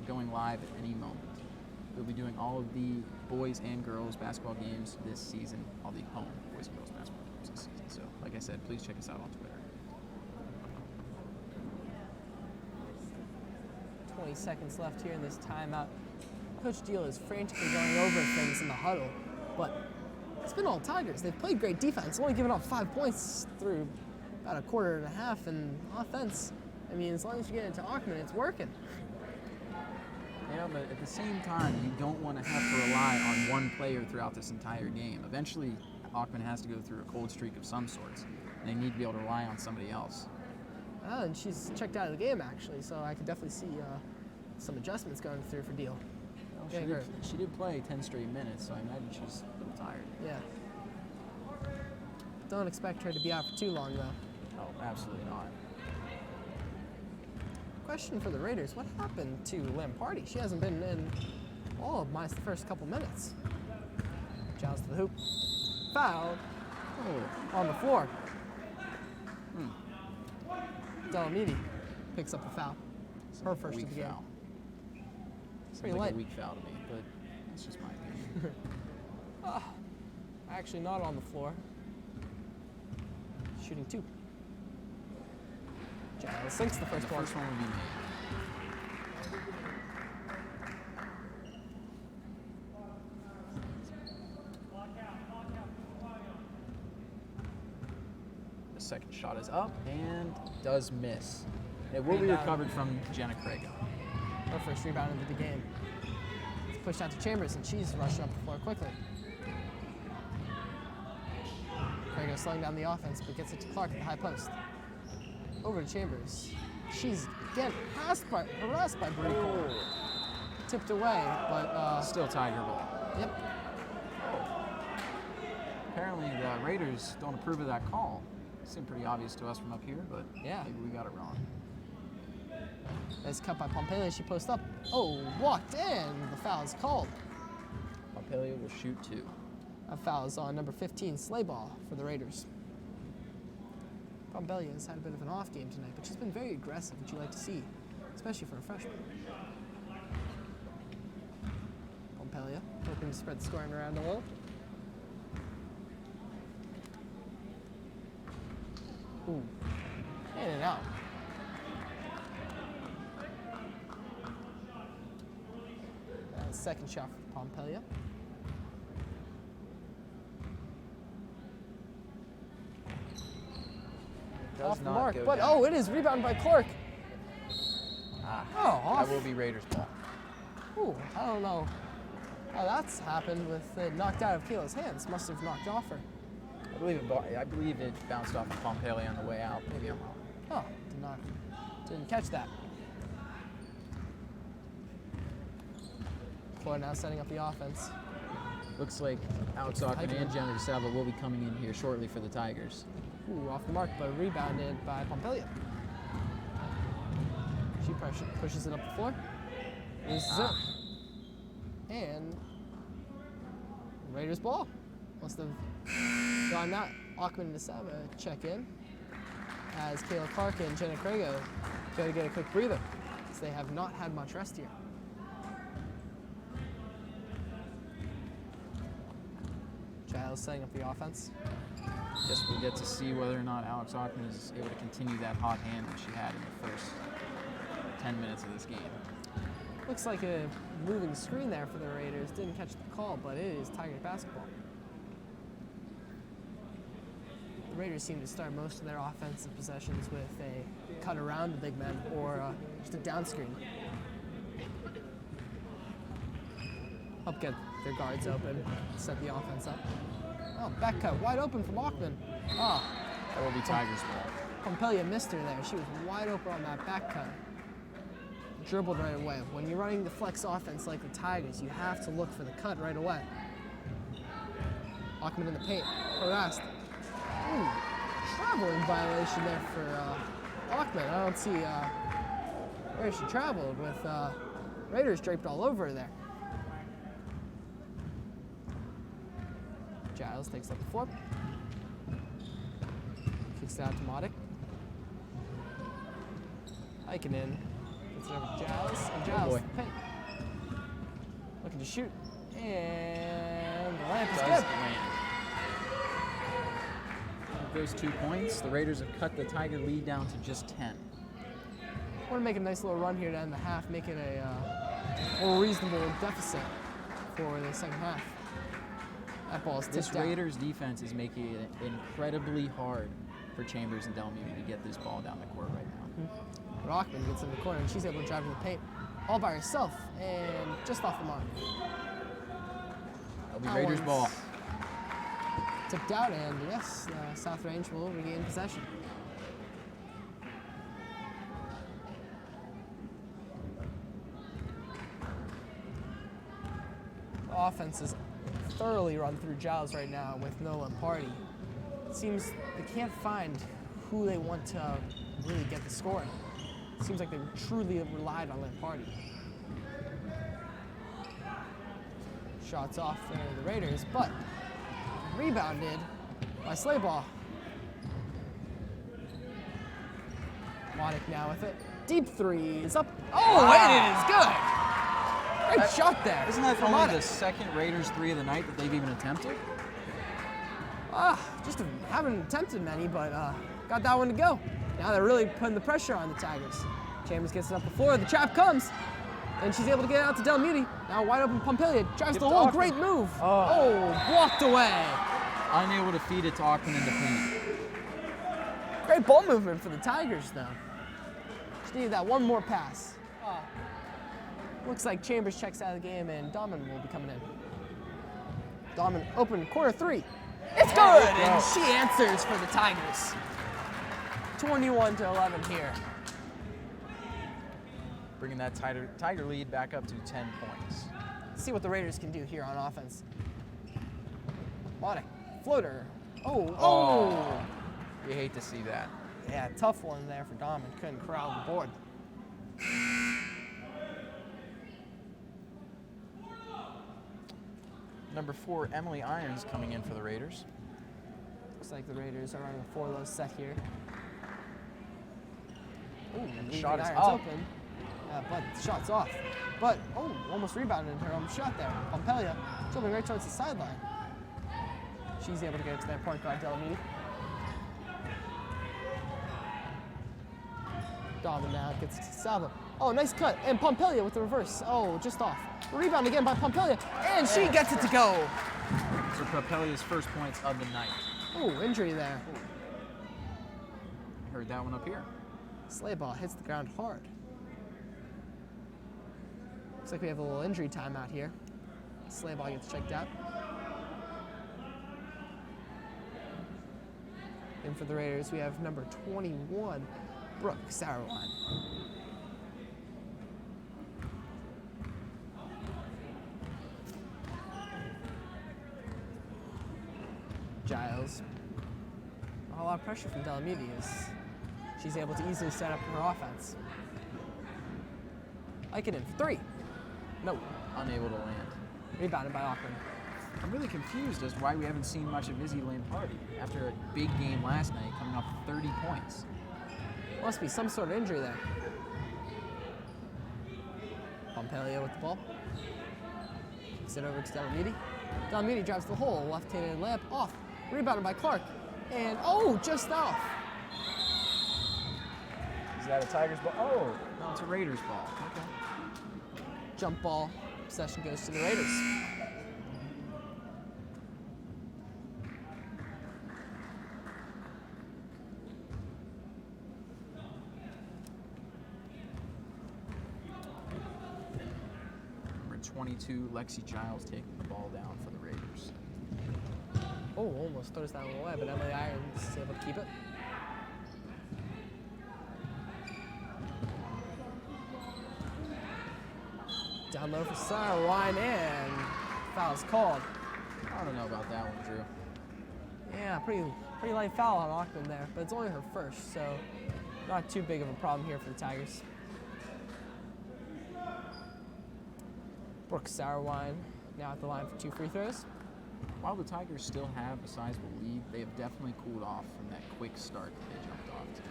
going live at any moment. We'll be doing all of the boys and girls basketball games this season, all the home boys and girls basketball games this season. So, like I said, please check us out on Twitter. 20 seconds left here in this timeout. Coach Deal is frantically going over things in the huddle, but it's been all Tigers. They've played great defense, only given up 5 points through about a quarter and a half, and offense, I mean, as long as you get into Auckman, it's working. Yeah, but at the same time, you don't want to have to rely on one player throughout this entire game. Eventually, Hockman has to go through a cold streak of some sorts. And they need to be able to rely on somebody else. Oh, and she's checked out of the game, actually, so I could definitely see some adjustments going through for Deal. Well, she did play 10 straight minutes, so I imagine she's a little tired. Yeah. Don't expect her to be out for too long, though. Oh, absolutely not. Question for the Raiders, what happened to Lamparty? She hasn't been in all of my first couple minutes. Giles to the hoop. Foul on the floor. Delamini picks up the foul. Her first of the game. Foul. Seems Pretty like light. a weak foul to me, but that's just my opinion. Actually not on the floor. Shooting 2. Giles sinks the first The one. first one would be made. The second shot is up and does miss. It will be Rebound. recovered from Jenna Crago. Her first rebound into the game. It's pushed out to Chambers, and she's rushing up the floor quickly. Crago slowing down the offense, but gets it to Clark at the high post. Over to Chambers. She's again harassed by Bree Cole. Tipped away, but Still Tiger ball. yep. Apparently the Raiders don't approve of that call. Seemed pretty obvious to us from up here, but Yeah. maybe we got it wrong. Nice cut by Pompelia. She posts up. Oh, walked in. The foul is called. Pompelia will shoot 2. That foul is on number 15, Slayball, for the Raiders. Pompelia has had a bit of an off game tonight, but she's been very aggressive, which you like to see, especially for a freshman. Pompelia hoping to spread the scoring around a little. Ooh, in and out. Second shot for Pompelia. Does Off the not mark, go but down. oh, it is rebounded by Clark. Oh, off. That will be Raiders ball. Ooh, I don't know how that's happened with it knocked out of Kayla's hands. Must have knocked off her. I believe it bounced off of Pompelia on the way out. Maybe I'm wrong. Oh, didn't catch that. Florida now setting up the offense. Looks like Alex Hockman and Jenna DeSalvo will be coming in here shortly for the Tigers. Ooh, off the mark, but rebounded by Pompelia. She pushes it up the floor. Loses it. And Raiders ball. Must have gone that. Hockman and DeSalvo check in as Kayla Clark and Jenna Crago go to get a quick breather, as they have not had much rest here. Giles setting up the offense. Guess we'll get to see whether or not Alex Hockman is able to continue that hot hand that she had in the first 10 minutes of this game. Looks like a moving screen there for the Raiders. Didn't catch the call, but it is Tiger basketball. The Raiders seem to start most of their offensive possessions with a cut around the big men or just a down screen. Help get their guards open, set the offense up. Oh, back cut, wide open from Hockman. Oh, That will be Tigers ball. Pompelia missed her there. She was wide open on that back cut. Dribbled right away. When you're running the flex offense like the Tigers, you have to look for the cut right away. Hockman in the paint, harassed. Ooh, traveling violation there for Hockman. I don't see where she traveled with Raiders draped all over her there. Giles takes up the floor. Kicks it out to Modic. Hiking in. Gets it over to Giles. And Giles, boy. paint. Looking to shoot. And the lamp is Does good. land. With those 2 points, the Raiders have cut the Tiger lead down to just 10. Want to make a nice little run here to end the half, make it a more reasonable deficit for the second half. That ball is This tipped out. Raiders defense is making it incredibly hard for Chambers and Delamuni to get this ball down the court right now. But Hockman gets in the corner and she's able to drive to the paint all by herself and just off the mark. That'll be That Raiders one's ball. tipped out, and yes, South Range will regain possession. The offense is thoroughly run through Giles right now with no Lampardi. It seems they can't find who they want to really get the scoring. It seems like they truly relied on Lampardi. Shots off for the Raiders, but rebounded by Slayball. Waddick now with it. Deep three is up. Oh, and it is good. Great shot there. Isn't that from only Waddick. the second Raiders 3 of the night that they've even attempted? Just haven't attempted many, but got that one to go. Now they're really putting the pressure on the Tigers. Chambers gets it up the floor. The trap comes, and she's able to get it out to Del Muti. Now wide open Pompelia drives the hole. Great move. Oh, blocked away. Unable to feed it to Ackman in the paint. Great ball movement for the Tigers, though. Just needed that one more pass. Looks like Chambers checks out of the game, and Dahman will be coming in. Dahman open corner three. It's good, and she answers for the Tigers. 21-11 here. Bringing that Tiger lead back up to 10 points. Let's see what the Raiders can do here on offense. Waddick, floater. Oh. You hate to see that. Yeah, tough one there for Dahman. Couldn't corral the board. Number 4, Emily Irons coming in for the Raiders. Looks like the Raiders are running a 4-low set here. Ooh, And the leaving shot is Irons up. open. But the shot's off. But, almost rebounded her own shot there. Pompelia jumping right towards the sideline. She's able to get it to that point guard, Delamini. Dahman now gets to Salvo. Oh, nice cut. And Pompelia with the reverse. Oh, just off. Rebound again by Pompelia. And she gets it to go. So Pompelia's first points of the night. Oh, injury there. Heard that one up here. Slayball hits the ground hard. Looks like we have a little injury time out here. Slayball gets checked out. And for the Raiders, we have number 21, Brooke Sauerwein. Giles. A lot of pressure from Delamidi as she's able to easily set up her offense. Aikinen for three. No. Unable to land. Rebounded by Ackman. I'm really confused as to why we haven't seen much of Izzy Lampardi after a big game last night, coming off 30 points. Must be some sort of injury there. Pompelia with the ball. Kicks it over to Delamidi. Delamidi drives the hole. Left-handed layup off. Rebounded by Clark. And, just off. Is that a Tigers ball? Oh, no, it's a Raiders ball. Okay. Jump ball. Possession goes to the Raiders. Number 22, Lexi Giles taking the ball down for the Raiders. Oh, almost throws that one away, but Emily Irons is able to keep it. Down low for Sauerwein, and foul's called. I don't know about that one, Drew. Yeah, pretty light foul on Ackman there, but it's only her first, so not too big of a problem here for the Tigers. Brooke Sauerwein now at the line for 2 free throws. While the Tigers still have a sizable lead, they have definitely cooled off from that quick start that they jumped off to.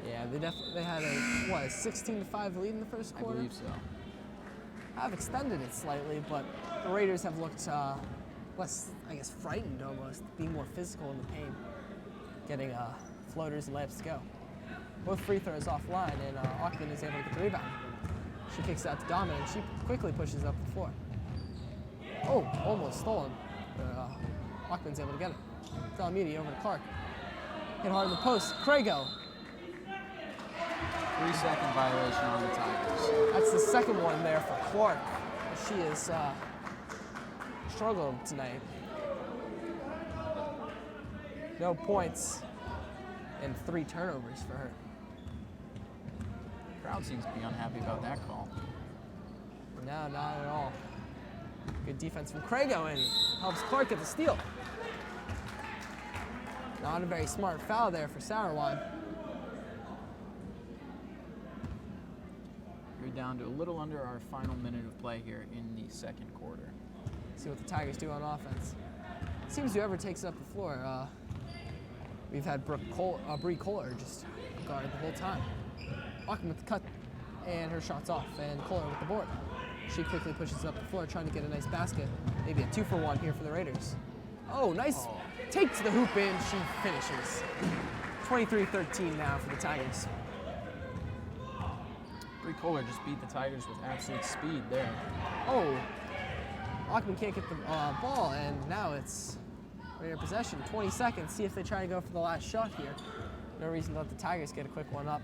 Yeah, they had a 16-5 lead in the first I quarter. believe so. Have extended it slightly, but the Raiders have looked less, I guess, frightened almost, being more physical in the paint, getting floaters and layups to go. Both free throws offline, and Ackman is able to get the rebound. She kicks out to Dahman, and she quickly pushes up the floor. Oh, almost stolen. Ackman's able to get it. Delamidi over to Clark. Hit hard in the post. Crago. 3-second violation on the Tigers. That's the second one there for Clark. She has struggled tonight. No points and 3 turnovers for her. Crowd seems to be unhappy about that call. No, not at all. Good defense from Crago and helps Clark get the steal. Not a very smart foul there for Sauerwein. We're down to a little under our final minute of play here in the second quarter. See what the Tigers do on offense. Seems whoever takes up the floor. We've had Bree Kohler just guard the whole time. Walking with the cut, and her shot's off, and Kohler with the board. She quickly pushes up the floor, trying to get a nice basket. Maybe a 2-for-1 here for the Raiders. Oh, nice take to the hoop, and she finishes. 23-13 now for the Tigers. Bree Kohler just beat the Tigers with absolute speed there. Oh, Lockman can't get the ball, and now it's Raider possession. 20 seconds, see if they try to go for the last shot here. No reason to let the Tigers get a quick one up.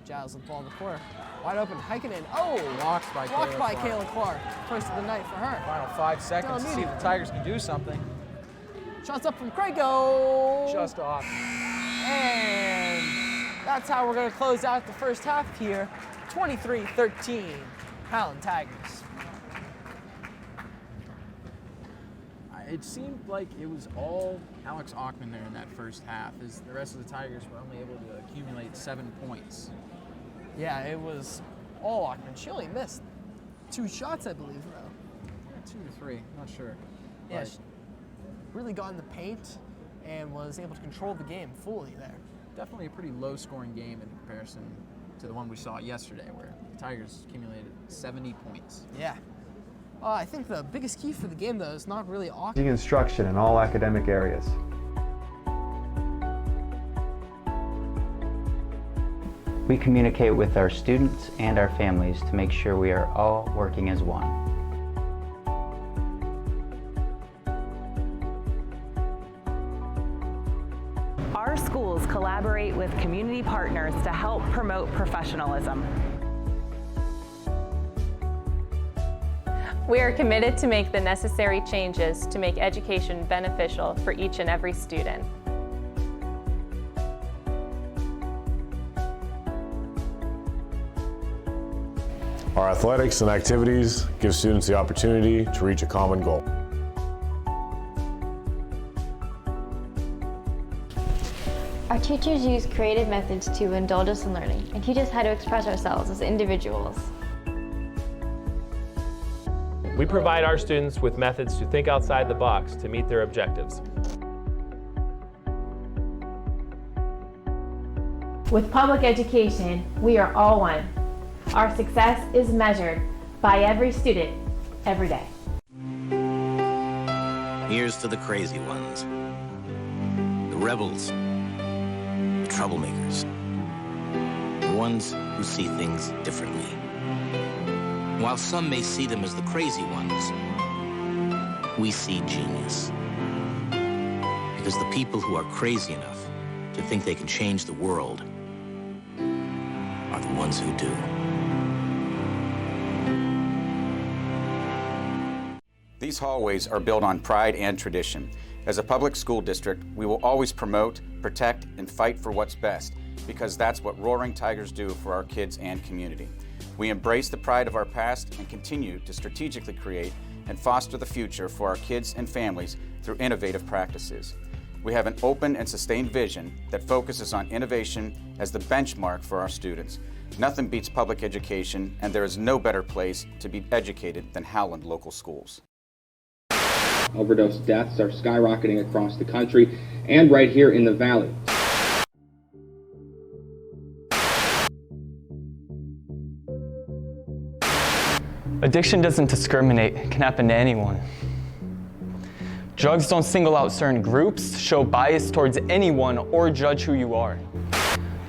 Giles with the ball in the corner. Wide open, Heikkinen. Oh! Blocked by Kayla Clark. First of the night for her. Final 5 seconds to see if the Tigers can do something. Shots up from Crago. Just off. And that's how we're going to close out the first half here. 23-13, Howland Tigers. It seemed like it was all Alex Ackman there in that first half, as the rest of the Tigers were only able to accumulate 7 points. Yeah, it was all Ackman. She only missed 2 shots, I believe, though. 2 to 3, not sure. Yeah, But she really got in the paint and was able to control the game fully there. definitely a pretty low-scoring game in comparison to the one we saw yesterday, where the Tigers accumulated 70 points. Yeah. I think the biggest key for the game, though, is not really Ackman. Instruction in all academic areas. We communicate with our students and our families to make sure we are all working as one. Our schools collaborate with community partners to help promote professionalism. We are committed to make the necessary changes to make education beneficial for each and every student. Our athletics and activities give students the opportunity to reach a common goal. Our teachers use creative methods to indulge us in learning and teach us how to express ourselves as individuals. We provide our students with methods to think outside the box to meet their objectives. With public education, we are all one. Our success is measured by every student, every day. Here's to the crazy ones, the rebels, the troublemakers, the ones who see things differently. While some may see them as the crazy ones, we see genius. Because the people who are crazy enough to think they can change the world are the ones who do. These hallways are built on pride and tradition. As a public school district, we will always promote, protect, and fight for what's best, because that's what Roaring Tigers do for our kids and community. We embrace the pride of our past and continue to strategically create and foster the future for our kids and families through innovative practices. We have an open and sustained vision that focuses on innovation as the benchmark for our students. Nothing beats public education, and there is no better place to be educated than Howland Local Schools. Overdose deaths are skyrocketing across the country and right here in the Valley. Addiction doesn't discriminate. It can happen to anyone. Drugs don't single out certain groups, show bias towards anyone, or judge who you are.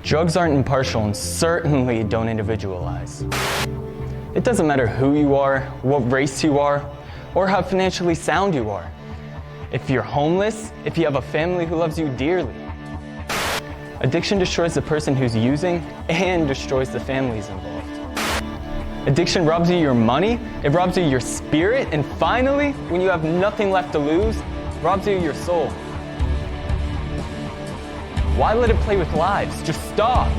Drugs aren't impartial and certainly don't individualize. It doesn't matter who you are, what race you are, or how financially sound you are. If you're homeless, if you have a family who loves you dearly. Addiction destroys the person who's using and destroys the families involved. Addiction robs you your money, it robs you your spirit, and finally, when you have nothing left to lose, robs you your soul. Why let it play with lives? Just stop.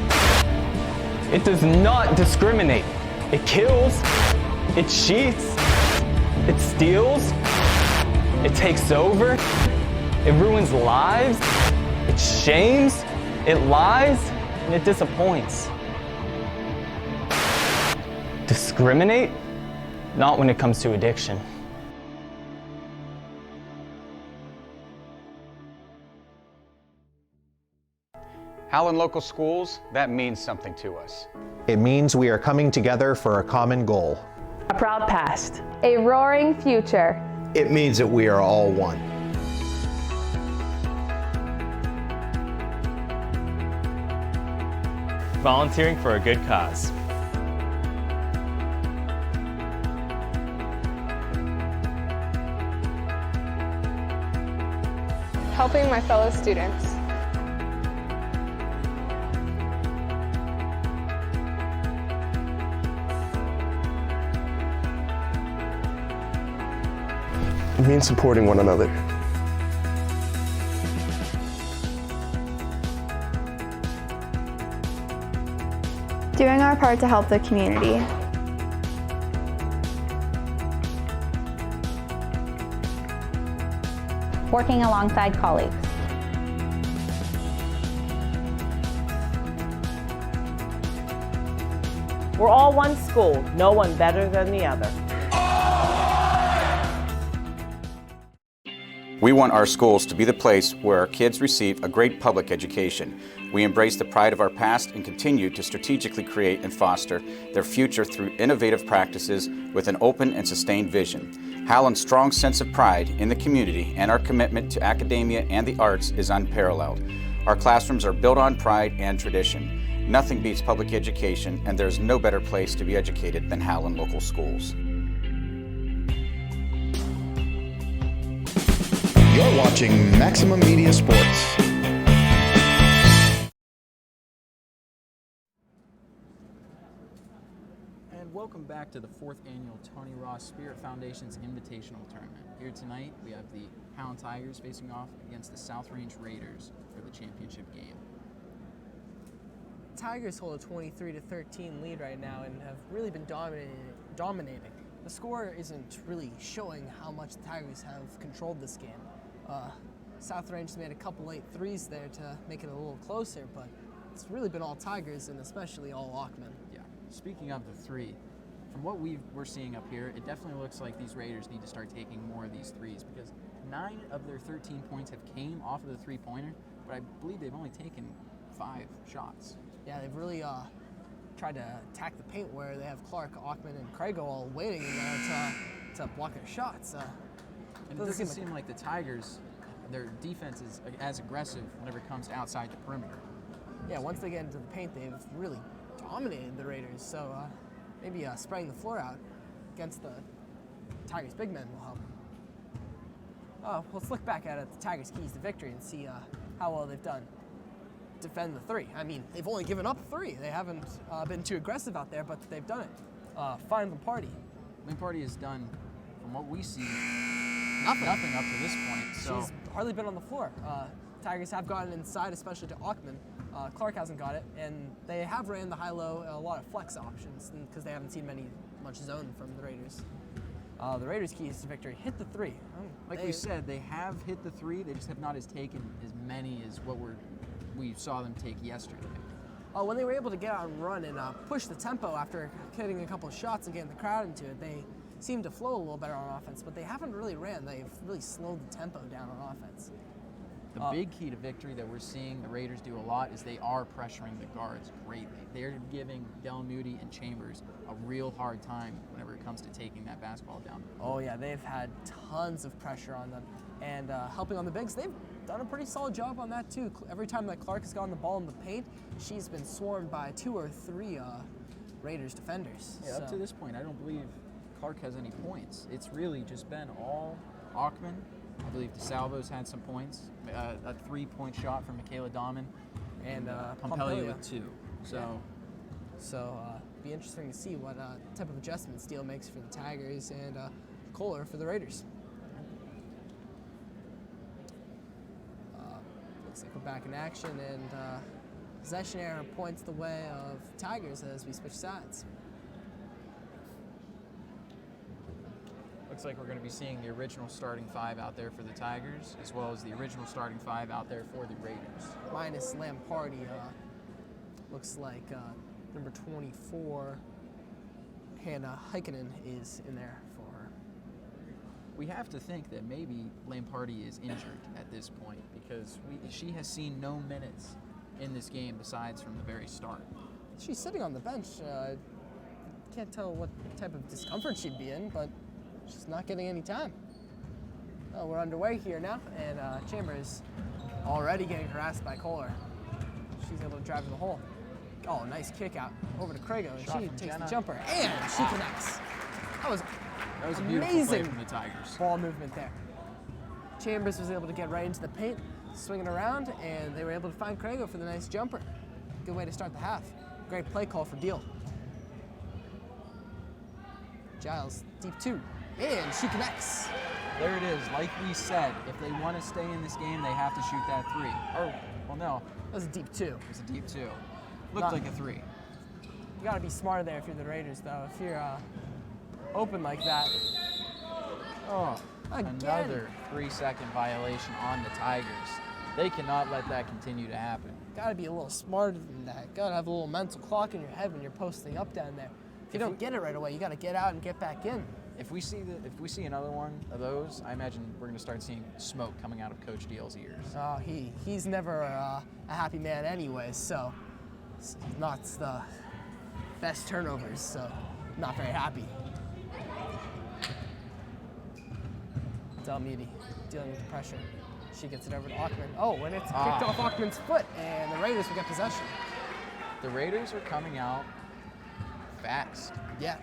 It does not discriminate. It kills, it cheats, it steals, it takes over, it ruins lives, it shames, it lies, and it disappoints. Discriminate? Not when it comes to addiction. Howland Local Schools, that means something to us. It means we are coming together for a common goal. A proud past. A roaring future. It means that we are all one. Volunteering for a good cause. Helping my fellow students. It means supporting one another. Doing our part to help the community. Working alongside colleagues. We're all one school, no one better than the other. We want our schools to be the place where our kids receive a great public education. We embrace the pride of our past and continue to strategically create and foster their future through innovative practices with an open and sustained vision. Howland's strong sense of pride in the community and our commitment to academia and the arts is unparalleled. Our classrooms are built on pride and tradition. Nothing beats public education, and there's no better place to be educated than Howland Local Schools. You're watching Maximum Media Sports. And welcome back to the 4th annual Toni Ross Spirit Foundation's Invitational Tournament. Here tonight, we have the Howland Tigers facing off against the South Range Raiders for the championship game. Tigers hold a 23-13 lead right now and have really been dominating. The score isn't really showing how much the Tigers have controlled this game. South Range has made a couple late threes there to make it a little closer, but it's really been all Tigers and especially all Ackman. Yeah. Speaking of the three, from what we're seeing up here, it definitely looks like these Raiders need to start taking more of these threes because 9 of their 13 points have came off of the three-pointer, but I believe they've only taken 5 shots. Yeah, they've really tried to attack the paint where they have Clark, Ackman, and Craigo all waiting in there to block their shots. And it doesn't seem like the Tigers, their defense is as aggressive whenever it comes to outside the perimeter. Yeah, once they get into the paint, they've really dominated the Raiders. So maybe spraying the floor out against the Tigers' big men will help. Let's look back at it, the Tigers' keys to victory and see how well they've done. Defend the three. I mean, they've only given up 3. They haven't been too aggressive out there, but they've done it. Find Lamparty. Lamparty has done, from what we see, nothing up to this point. So. She's hardly been on the floor. Tigers have gotten inside, especially to Ackman. Clark hasn't got it, and they have ran the high-low a lot of flex options because they haven't seen much zone from the Raiders. The Raiders' keys to victory: hit the 3. Like we said, they have hit the 3. They just have not taken as many as what we saw them take yesterday. When they were able to get out and run and push the tempo after hitting a couple of shots and getting the crowd into it, they seemed to flow a little better on offense, but they haven't really ran. They've really slowed the tempo down on offense. The big key to victory that we're seeing the Raiders do a lot is they are pressuring the guards greatly. They're giving Del Moody and Chambers a real hard time whenever it comes to taking that basketball down. Oh yeah, they've had tons of pressure on them. And helping on the bigs, they've done a pretty solid job on that too. Every time that Clark has gotten the ball in the paint, she's been swarmed by 2 or 3 Raiders defenders. Yeah, up to this point, I don't believe Clark has any points. It's really just been all Ackman. I believe DeSalvo's had some points, a 3-point shot from Michaela Dahman, and Pompelio with 2. So, yeah. be interesting to see what type of adjustments Steele makes for the Tigers and Kohler for the Raiders. Looks like we're back in action, and possession error points the way of Tigers as we switch sides. Looks like we're going to be seeing the original starting 5 out there for the Tigers, as well as the original starting 5 out there for the Raiders. Minus Lamparty, looks like number 24, Hannah Heikkinen, is in there for her. We have to think that maybe Lamparty is injured at this point, because she has seen no minutes in this game besides from the very start. She's sitting on the bench. Can't tell what type of discomfort she'd be in, but she's not getting any time. Oh, we're underway here now, and Chambers already getting harassed by Kohler. She's able to drive to the hole. Oh, nice kick out over to Crago, and she takes the jumper, and she connects. That was a beautiful play from the Tigers. Ball movement there. Chambers was able to get right into the paint, swinging around, and they were able to find Crago for the nice jumper. Good way to start the half. Great play call for Deal. Giles, deep 2, and she connects. There it is. Like we said, if they want to stay in this game, they have to shoot that 3. Or, well, no. That was a deep 2. It was a deep 2. Looked like a 3. You got to be smarter there if you're the Raiders, though. If you're open like that. Oh, another 3-second violation on the Tigers. They cannot let that continue to happen. Got to be a little smarter than that. Got to have a little mental clock in your head when you're posting up down there. If you don't get it right away, you got to get out and get back in. If we see another one of those, I imagine we're going to start seeing smoke coming out of Coach Deal's ears. Oh, he's never a happy man anyway, so it's not the best turnovers, so not very happy. Delmeedy dealing with the pressure. She gets it over to Ackman. Oh, and it's kicked off Ackman's foot, and the Raiders will get possession. The Raiders are coming out fast. Yeah.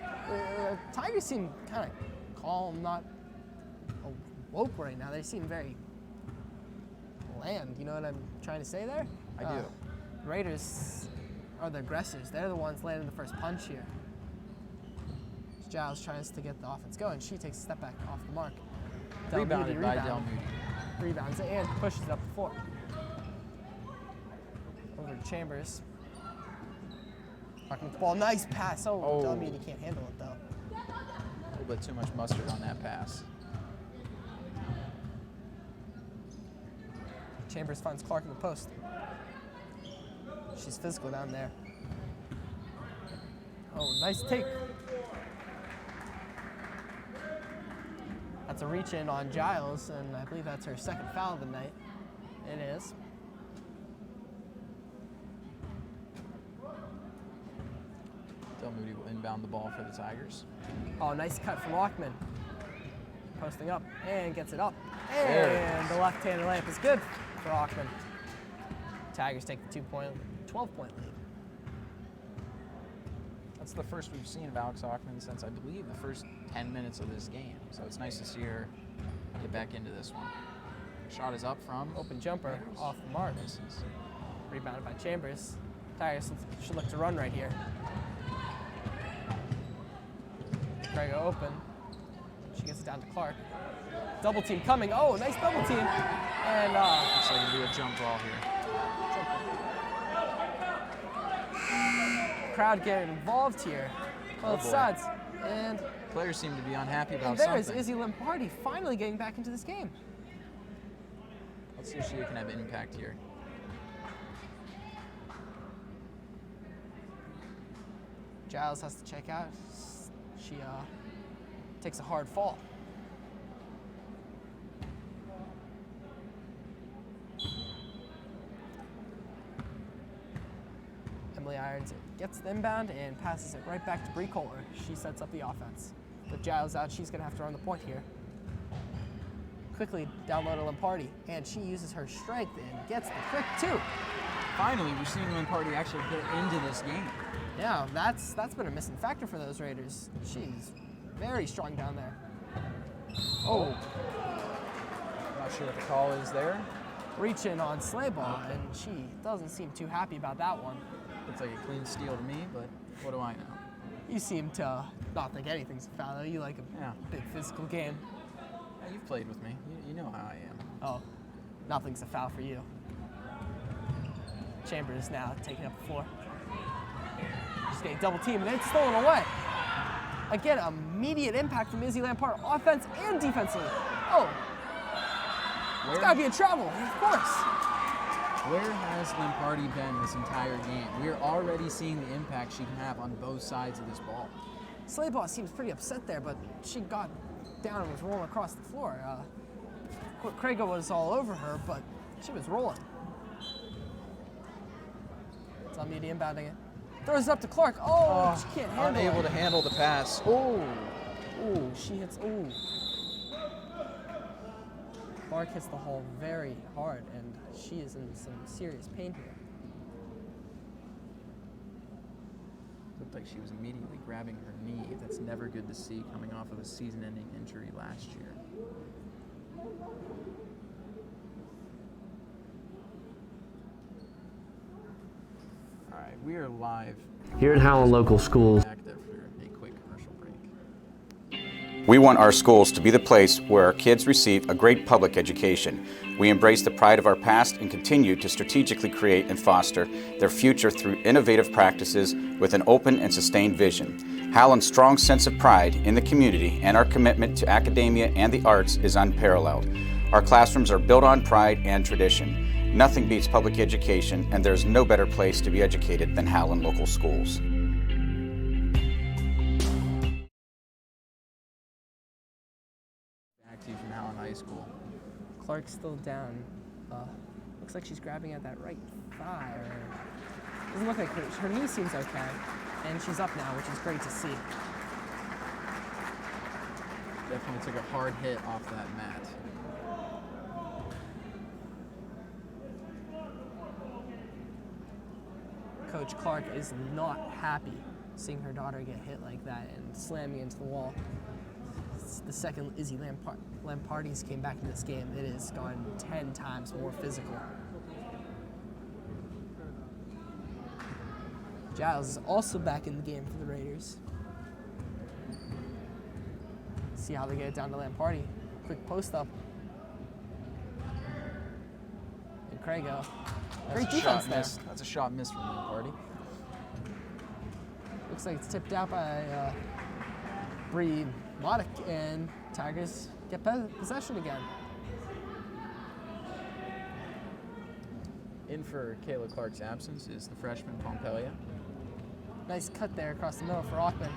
Tigers seem kind of calm, not awoke right now. They seem very bland. You know what I'm trying to say there? I do. Raiders are the aggressors. They're the ones landing the first punch here. Giles tries to get the offense going. She takes a step back off the mark. Rebounded by Delmeedy. Rebounds it and pushes it up the floor. Over to Chambers. Talking with the ball. Nice pass. Oh, Delmeedy can't handle it, though. A little bit too much mustard on that pass. Chambers finds Clark in the post. She's physical down there. Oh, nice take. That's a reach in on Giles, and I believe that's her second foul of the night. It is. Delmeedy will inbound the ball for the Tigers. Oh, nice cut from Ackman. Posting up and gets it up. And the left-handed layup is good for Ackman. Tigers take the 12-point lead. That's the first we've seen of Alex Ackman since, I believe, the first 10 minutes of this game. So it's nice to see her get back into this one. Shot is up from open jumper off the mark. Rebounded by Chambers. Tigers should look to run right here. Crago open. She gets it down to Clark. Double team coming. Oh, nice double team. And looks like we do a jump ball here. Crowd getting involved here. Both sides. And players seem to be unhappy about something. And something. there's Izzy Lamparty finally getting back into this game. Let's see if she can have an impact here. Giles has to check out. She takes a hard fall. Emily Irons gets the inbound and passes it right back to Bree Kohler. She sets up the offense. With Giles out, she's going to have to run the point here. Quickly down low to Lamparty, and she uses her strength and gets the quick 2. Finally, we're seeing Lamparty actually get into this game. Yeah, that's been a missing factor for those Raiders. She's very strong down there. Oh. Not sure what the call is there. Reach in on Slayball, and she doesn't seem too happy about that one. Looks like a clean steal to me, but what do I know? You seem to not think anything's a foul, though. You like a big physical game. Yeah, you've played with me. You know how I am. Oh, nothing's a foul for you. Chambers now taking up the floor. Just getting double teamed, and it's stolen away. Again, immediate impact from Izzy Lampard, offense and defensively. Oh, it's gotta be a travel, of course. Where has Lampardi been this entire game? We're already seeing the impact she can have on both sides of this ball. Slaybaugh seems pretty upset there, but she got down and was rolling across the floor. Craigo was all over her, but she was rolling. It's on Media inbounding it. Throws it up to Clark. Oh, she can't handle it. Unable to handle the pass. Oh, she hits. Oh. Clark hits the hole very hard, and she is in some serious pain here. Looked like she was immediately grabbing her knee. That's never good to see coming off of a season-ending injury last year. All right, we are live here at Howland Local Schools. Back there for a quick commercial break. We want our schools to be the place where our kids receive a great public education. We embrace the pride of our past and continue to strategically create and foster their future through innovative practices with an open and sustained vision. Howland's strong sense of pride in the community and our commitment to academia and the arts is unparalleled. Our classrooms are built on pride and tradition. Nothing beats public education, and there's no better place to be educated than Howland Local Schools. Back to you from Howland High School. Clark's still down. Looks like she's grabbing at that right thigh. Doesn't look like her knee seems okay, and she's up now, which is great to see. Definitely took a hard hit off that mat. Coach Clark is not happy seeing her daughter get hit like that and slamming into the wall. It's the second Izzy Lampardi's came back in this game. It has gone 10 times more physical. Giles is also back in the game for the Raiders. See how they get it down to Lampardi. Quick post up. And Craigo. Great defense there. That's a shot missed from Lampardi. Looks like it's tipped out by Bree Modic, and Tigers get possession again. In for Kayla Clark's absence is the freshman Pompelia. Nice cut there across the middle for Ackman.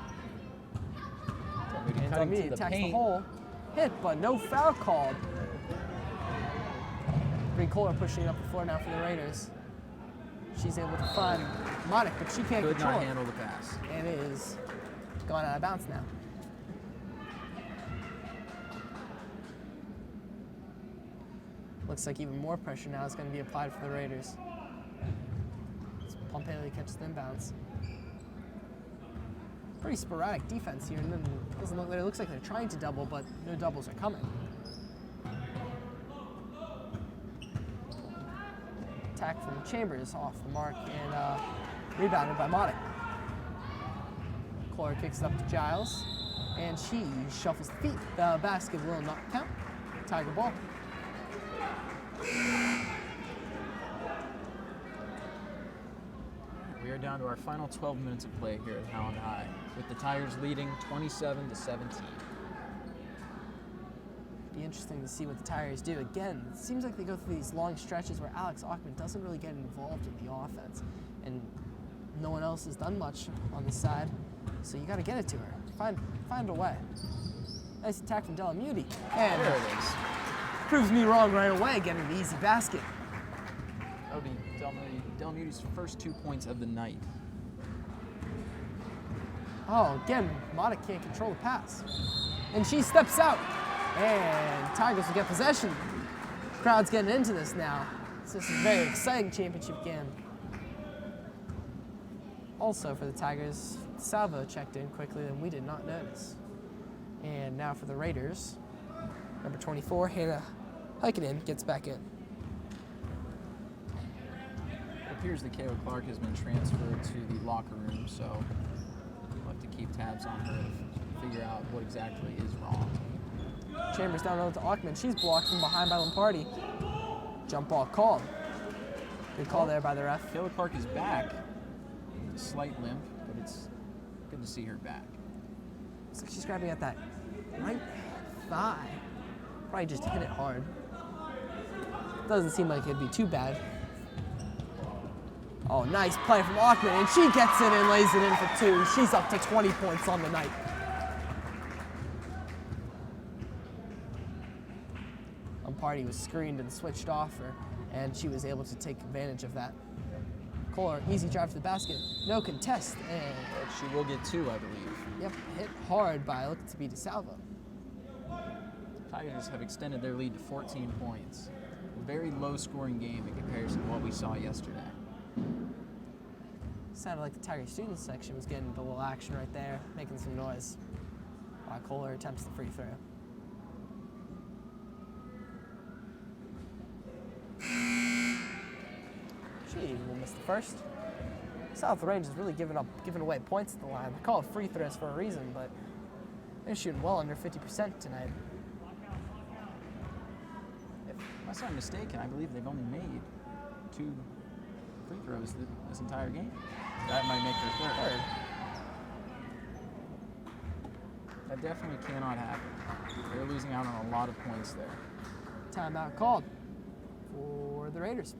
And Cutting Delmeade to the attacks paint. the hole. Hit, but no foul called. Bree Kohler pushing it up the floor now for the Raiders. She's able to find Modic, but she can't Could control not it. handle the pass. And it is gone out of bounds now. Looks like even more pressure now is going to be applied for the Raiders. Pompelia catches the inbounds. Pretty sporadic defense here, and then doesn't look like it looks like they're trying to double, but no doubles are coming. Attack from Chambers off the mark and rebounded by Modic. Kohler kicks it up to Giles, and she shuffles the feet. The basket will not count. Tiger ball. We are down to our final 12 minutes of play here at Howland High, with the Tigers leading 27-17. Be interesting to see what the Tigers do. Again, it seems like they go through these long stretches where Alex Ackman doesn't really get involved in the offense, and no one else has done much on the side, so you got to get it to her. Find a way. Nice attack from Delmeade, and there it is. Proves me wrong right away, getting the easy basket. That would be Delmeade's first 2 points of the night. Oh, again, Modic can't control the pass. And she steps out. And Tigers will get possession. Crowd's getting into this now. This is a very exciting championship game. Also for the Tigers, Salvo checked in quickly and we did not notice. And now for the Raiders, number 24, Hannah Heikkinen gets back in. It appears that Kayla Clark has been transferred to the locker room, so we'll have to keep keep tabs on her to figure out what exactly is wrong. Chambers down low to Ackman. She's blocked from behind by Lamparty. Jump ball called. Good call there by the ref. Kayla Clark is back. A slight limp, but it's good to see her back. Looks like she's grabbing at that right thigh. Probably just hit it hard. Doesn't seem like it'd be too bad. Oh, nice play from Ackman, and she gets it and lays it in for 2. She's up to 20 points on the night. Lamparty was screened and switched off her, and she was able to take advantage of that. Kohler, easy drive to the basket, no contest, and she will get 2, I believe. Yep, hit hard by looking to be DeSalvo. Tigers have extended their lead to 14 points. A very low-scoring game in comparison to what we saw yesterday. Sounded like the Tiger students section was getting a little action right there, making some noise. While Kohler attempts the free throw. She will miss the first. South Range is really giving away points at the line. They call it free throws for a reason, but they're shooting well under 50% tonight. If I'm not mistaken, I believe they've only made 2 free throws this entire game. That might make their third. That definitely cannot happen. They're losing out on a lot of points there. Timeout called for the Raiders.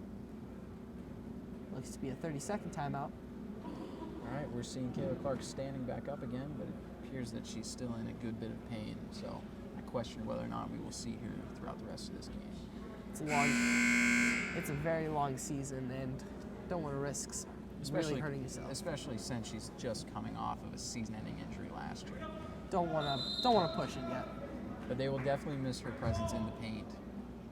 Looks to be a 30-second timeout. All right, we're seeing Kayla Clark standing back up again, but it appears that she's still in a good bit of pain, so I question whether or not we will see her throughout the rest of this game. It's a very long season, and don't want to risk really hurting yourself. Especially since she's just coming off of a season-ending injury last year. Don't want to push it yet. But they will definitely miss her presence in the paint.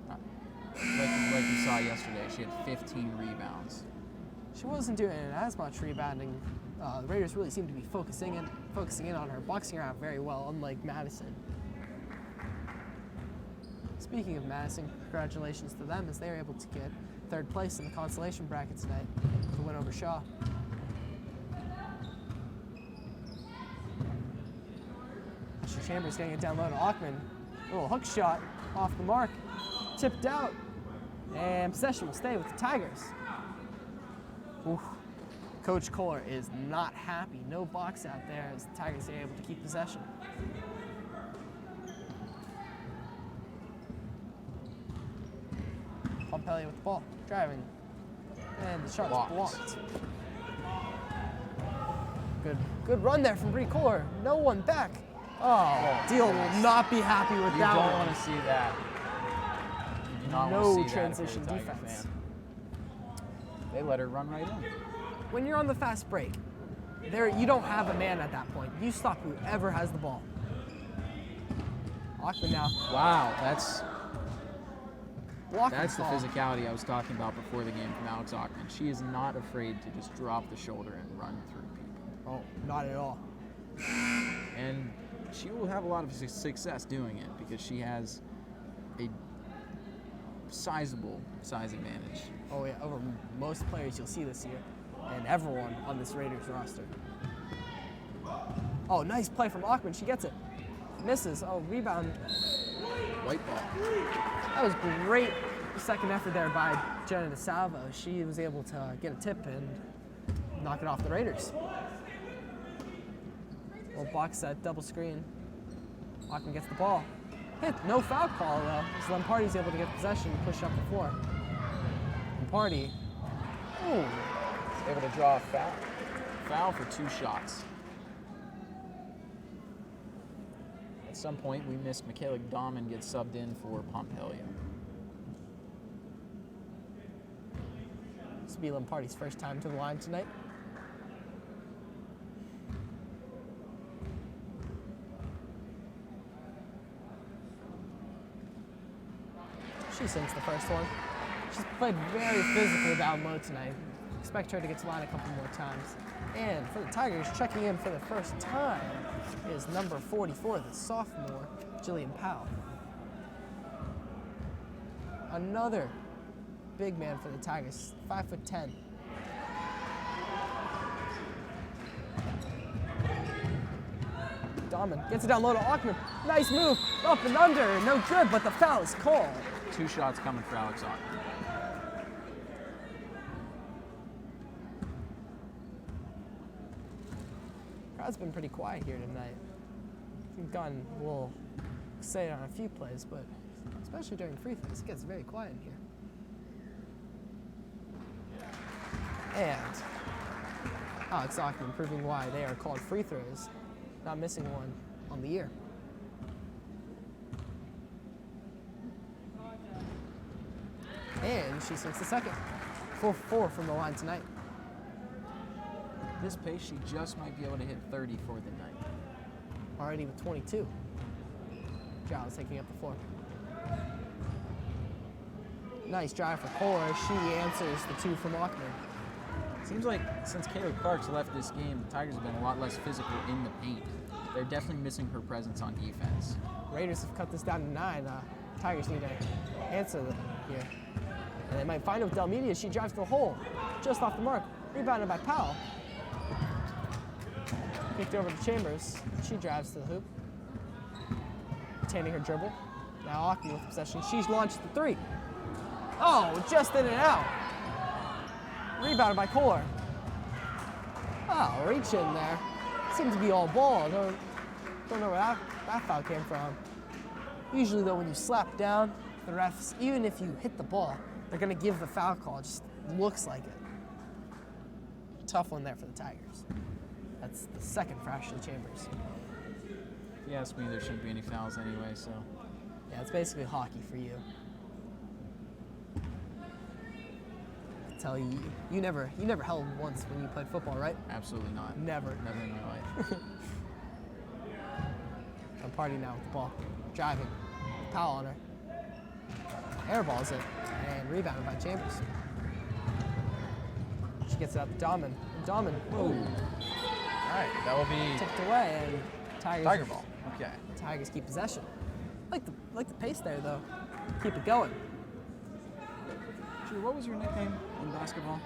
Like you saw yesterday, she had 15 rebounds. She wasn't doing as much rebounding. The Raiders really seem to be focusing in on her, boxing her out very well, unlike Madison. Speaking of Madison, congratulations to them as they were able to get 3rd place in the consolation bracket tonight to win over Shaw. Mr. Chambers getting it down low to Ackman. A little hook shot off the mark, tipped out, and possession will stay with the Tigers. Oof. Coach Kohler is not happy. No box out there as the Tigers are able to keep possession. Pompelli with the ball, driving, and the shot's blocked. Good run there from Bree Kohler. No one back. Oh, Deal will not be happy with that one. You don't want to see that. You do not want to see transition that if you're a Tiger defense. fan. They let her run right in. When you're on the fast break, you don't have a man at that point. You stop whoever has the ball. Ackman now. Wow, that's That's the physicality I was talking about before the game from Alex Ackman. She is not afraid to just drop the shoulder and run through people. Oh, not at all. And she will have a lot of success doing it because she has a sizable size advantage. Oh yeah, over most players you'll see this year, and everyone on this Raiders roster. Oh, nice play from Ackman. She gets it. Misses. Oh, rebound. White ball. That was great second effort there by Jenna DeSalvo. She was able to get a tip and knock it off the Raiders. Little box set, double screen. Ackman gets the ball. Hit, no foul call though, as Lamparty's able to get possession and push up the floor. Lamparty, able to draw a foul. Foul for 2 shots. At some point, we missed Michaela Dahman get subbed in for Pompelio. This will be Lamparty's first time to the line tonight. She sinks the first one. She's played very physical down low tonight. Expect her to get to the line a couple more times. And for the Tigers, checking in for the first time is number 44, the sophomore, Jillian Powell. Another big man for the Tigers, 5'10". Dahman gets it down low to Ackman. Nice move, up and under, no good, but the foul is called. 2 shots coming for Alex Ackman. Crowd's been pretty quiet here tonight. We've gotten a little excited on a few plays, but especially during free throws, it gets very quiet in here. And Alex Ackman proving why they are called free throws, not missing one on the year. And she sinks the second. 4-4 from the line tonight. This pace, she just might be able to hit 30 for the night. Already with 22. Giles taking up the floor. Nice drive for Kohler. She answers the 2 from Ackman. Seems like since Kayla Clark's left this game, the Tigers have been a lot less physical in the paint. They're definitely missing her presence on defense. Raiders have cut this down to 9. Tigers need to answer here. And they might find it with Delmedia. She drives to the hole, just off the mark. Rebounded by Powell. Kicked over to Chambers. She drives to the hoop. Retaining her dribble. Now Ackman with possession. She's launched the 3. Oh, just in and out. Rebounded by Kohler. Oh, reach in there. Seems to be all ball. Don't know where that foul came from. Usually though, when you slap down, the refs, even if you hit the ball, they're gonna give the foul call. It just looks like it. Tough one there for the Tigers. That's the second for Ashley Chambers. If you ask me, there shouldn't be any fouls anyway, so. Yeah, it's basically hockey for you. I tell you, you never held once when you played football, right? Absolutely not. Never. Never in my life. I'm partying now with the ball. Driving. Powell on her. Airballs it. And rebounded by Chambers. She gets it out to Dahman. Dahman. Whoa. All right, that will be tipped away, and Tigers. Tiger ball. Okay. Tigers keep possession. Like the pace there though. Keep it going. Drew, what was your nickname in basketball?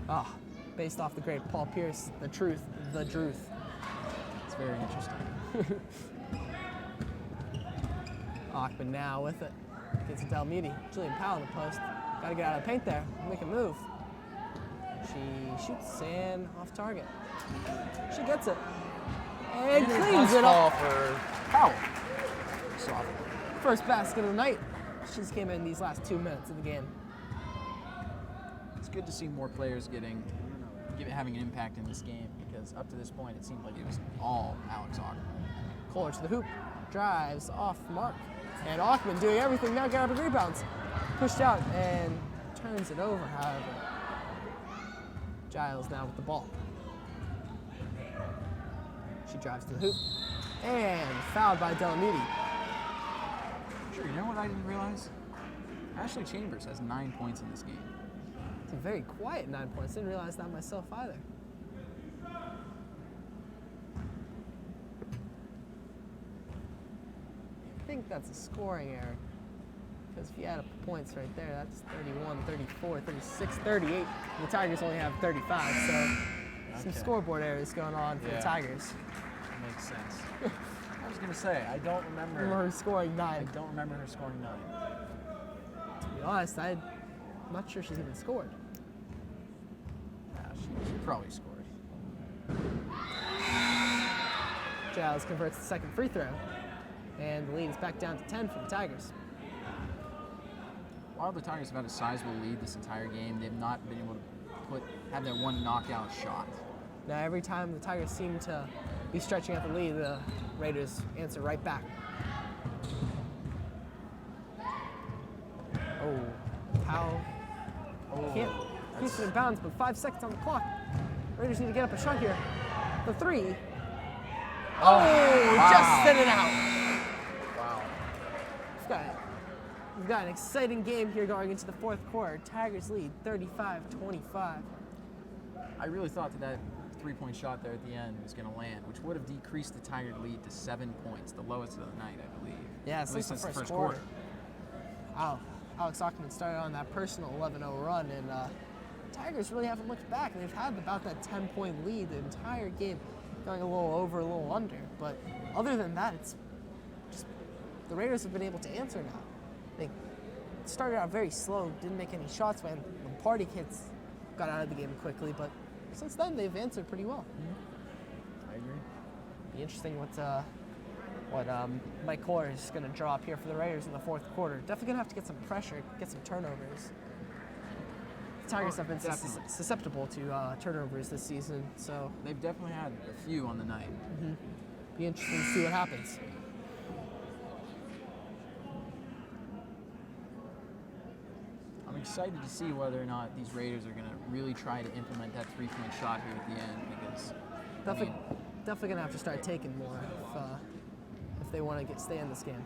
Ah, based off the great Paul Pierce, the truth, the Druth. It's very interesting. Ackman now with it. Gets it to Delmedia. Julian Powell in the post. Got to get out of the paint there. Make a move. She shoots and off target. She gets it. And cleans it up. For Powell. Soft. First basket of the night. She just came in these last 2 minutes of the game. It's good to see more players having an impact in this game, because up to this point it seemed like it was all Alex Ackman. Kohler to the hoop. Drives off mark. And Ackman doing everything now, grabbing rebounds. Pushed out and turns it over, however. Giles now with the ball. She drives to the hoop. And fouled by Delmedia. Sure, you know what I didn't realize? Ashley Chambers has 9 points in this game. It's a very quiet 9 points. Didn't realize that myself either. I think that's a scoring error. Because if you add up the points right there, that's 31, 34, 36, 38. And the Tigers only have 35, so some scoreboard errors going on for the Tigers. That makes sense. I was going to say, I don't remember her scoring 9. I don't remember her scoring 9. To be honest, I'm not sure she's even scored. Yeah, she probably scored. Giles converts the second free throw. And the lead is back down to 10 for the Tigers. While the Tigers have had a sizable lead this entire game, they've not been able to have their one knockout shot. Now, every time the Tigers seem to be stretching out the lead, the Raiders answer right back. Oh, Powell can't keep it in bounds, but 5 seconds on the clock. Raiders need to get up a shot here. The 3. Oh, just sent it out. Wow. We've got an exciting game here going into the fourth quarter. Tigers lead 35-25. I really thought that three-point shot there at the end was going to land, which would have decreased the Tiger lead to 7 points, the lowest of the night, I believe. Yeah, since the first quarter. Wow. Alex Ackman started on that personal 11-0 run, and Tigers really haven't looked back. They've had about that 10-point lead the entire game. going a little over, a little under. But other than that, it's just the Raiders have been able to answer now. They started out very slow, didn't make any shots when the party kids got out of the game quickly, but since then they've answered pretty well. I agree. Be interesting what Mike Kohler is going to draw up here for the Raiders in the fourth quarter. Definitely going to have to get some pressure, get some turnovers. The Tigers have been susceptible to turnovers this season, so they've definitely had a few on the night. Be interesting to see what happens. I'm excited to see whether or not these Raiders are going to really try to implement that three-point shot here at the end, because definitely going to have to start taking more if they want to stay in this game.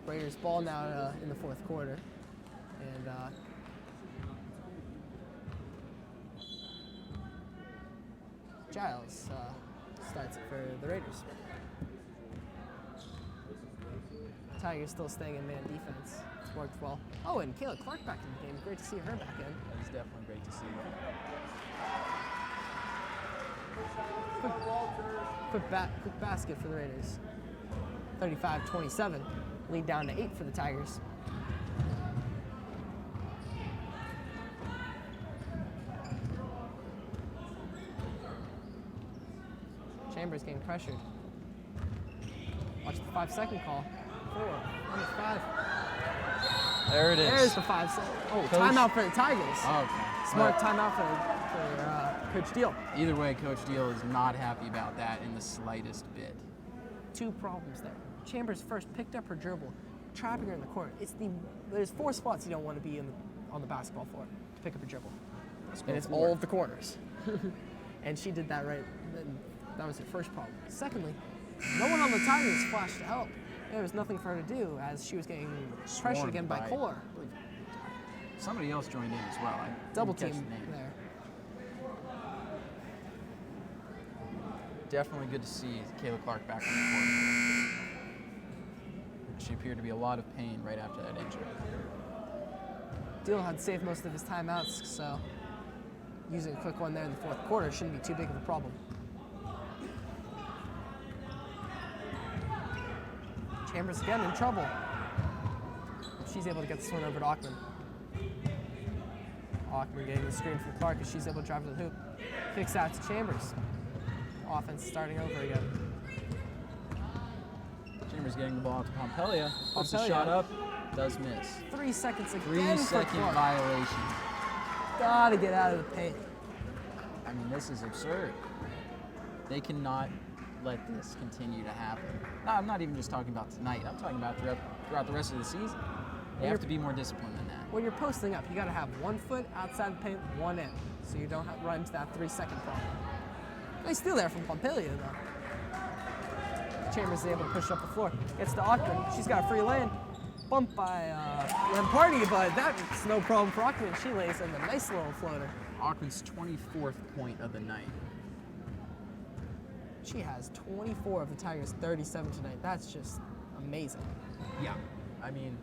Raiders ball now in the fourth quarter, and Giles starts it for the Raiders. Tigers still staying in man defense. It's worked well. Oh, and Kayla Clark back in the game. Great to see her back in. It's definitely great to see. Quick basket for the Raiders. 35-27. Lead down to 8 for the Tigers. Chambers getting pressured. Watch the 5-second call. 4, under 5. There it is. There's the 5 second. Oh, Coach. Timeout for the Tigers. Oh, okay. Smart timeout for Coach Deal. Either way, Coach Deal is not happy about that in the slightest bit. 2 problems there. Chambers first picked up her dribble, trapping her in the court. There's 4 spots you don't want to be on the basketball floor to pick up a dribble. And it's all of the corners. And she did that right. That was her first problem. Secondly, no one on the Tigers flashed to help. There was nothing for her to do as she was getting pressured again by Kohler. Somebody else joined in as well. Double team there. Definitely good to see Kayla Clark back on the court. She appeared to be a lot of pain right after that injury. Deal had saved most of his timeouts, so using a quick one there in the fourth quarter shouldn't be too big of a problem. Chambers again in trouble. She's able to get this one over to Ackman. Ackman getting the screen from Clark as she's able to drive to the hoop. Kicks out to Chambers. Offense starting over again. Chambers getting the ball to Pompelia. Puts the shot up. Does miss. 3 seconds again. 3-second violation. Gotta get out of the paint. I mean, this is absurd. They cannot let this continue to happen. No, I'm not even just talking about tonight. I'm talking about throughout the rest of the season. They have to be more disciplined than that. When you're posting up, you got to have 1 foot outside the paint, 1 in, so you don't run into that 3-second problem. Nice steal there from Pompelia, though. Chambers is able to push up the floor. Gets to Ackman. She's got a free lane. Bumped by Lamparty, but that's no problem for Ackman. She lays in a nice little floater. Ackman's 24th point of the night. She has 24 of the Tigers' 37 tonight. That's just amazing. Yeah, I mean,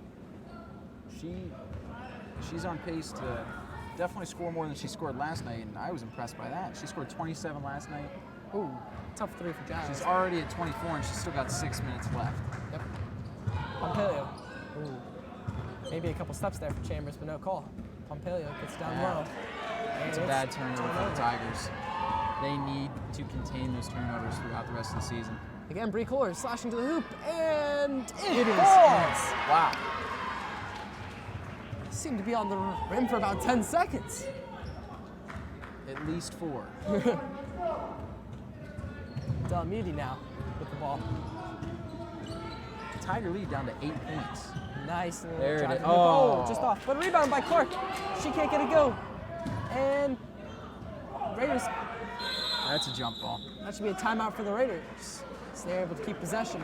she's on pace to definitely score more than she scored last night, and I was impressed by that. She scored 27 last night. Ooh, tough 3 for Giles. She's already at 24, and she's still got 6 minutes left. Yep. Pompelia. Ooh. Maybe a couple steps there for Chambers, but no call. Pompelia gets down low. It's a bad turnover for the Tigers. They need to contain those turnovers throughout the rest of the season. Again, Bree Kohler slashing to the hoop, and it falls! Wow. Seemed to be on the rim for about 10 seconds. At least 4. Delmuti now with the ball. Tiger lead down to 8 points. Nice. There it is. Oh, just off. But a rebound by Clark. She can't get it go. And Raiders. That's a jump ball. That should be a timeout for the Raiders. So they're able to keep possession.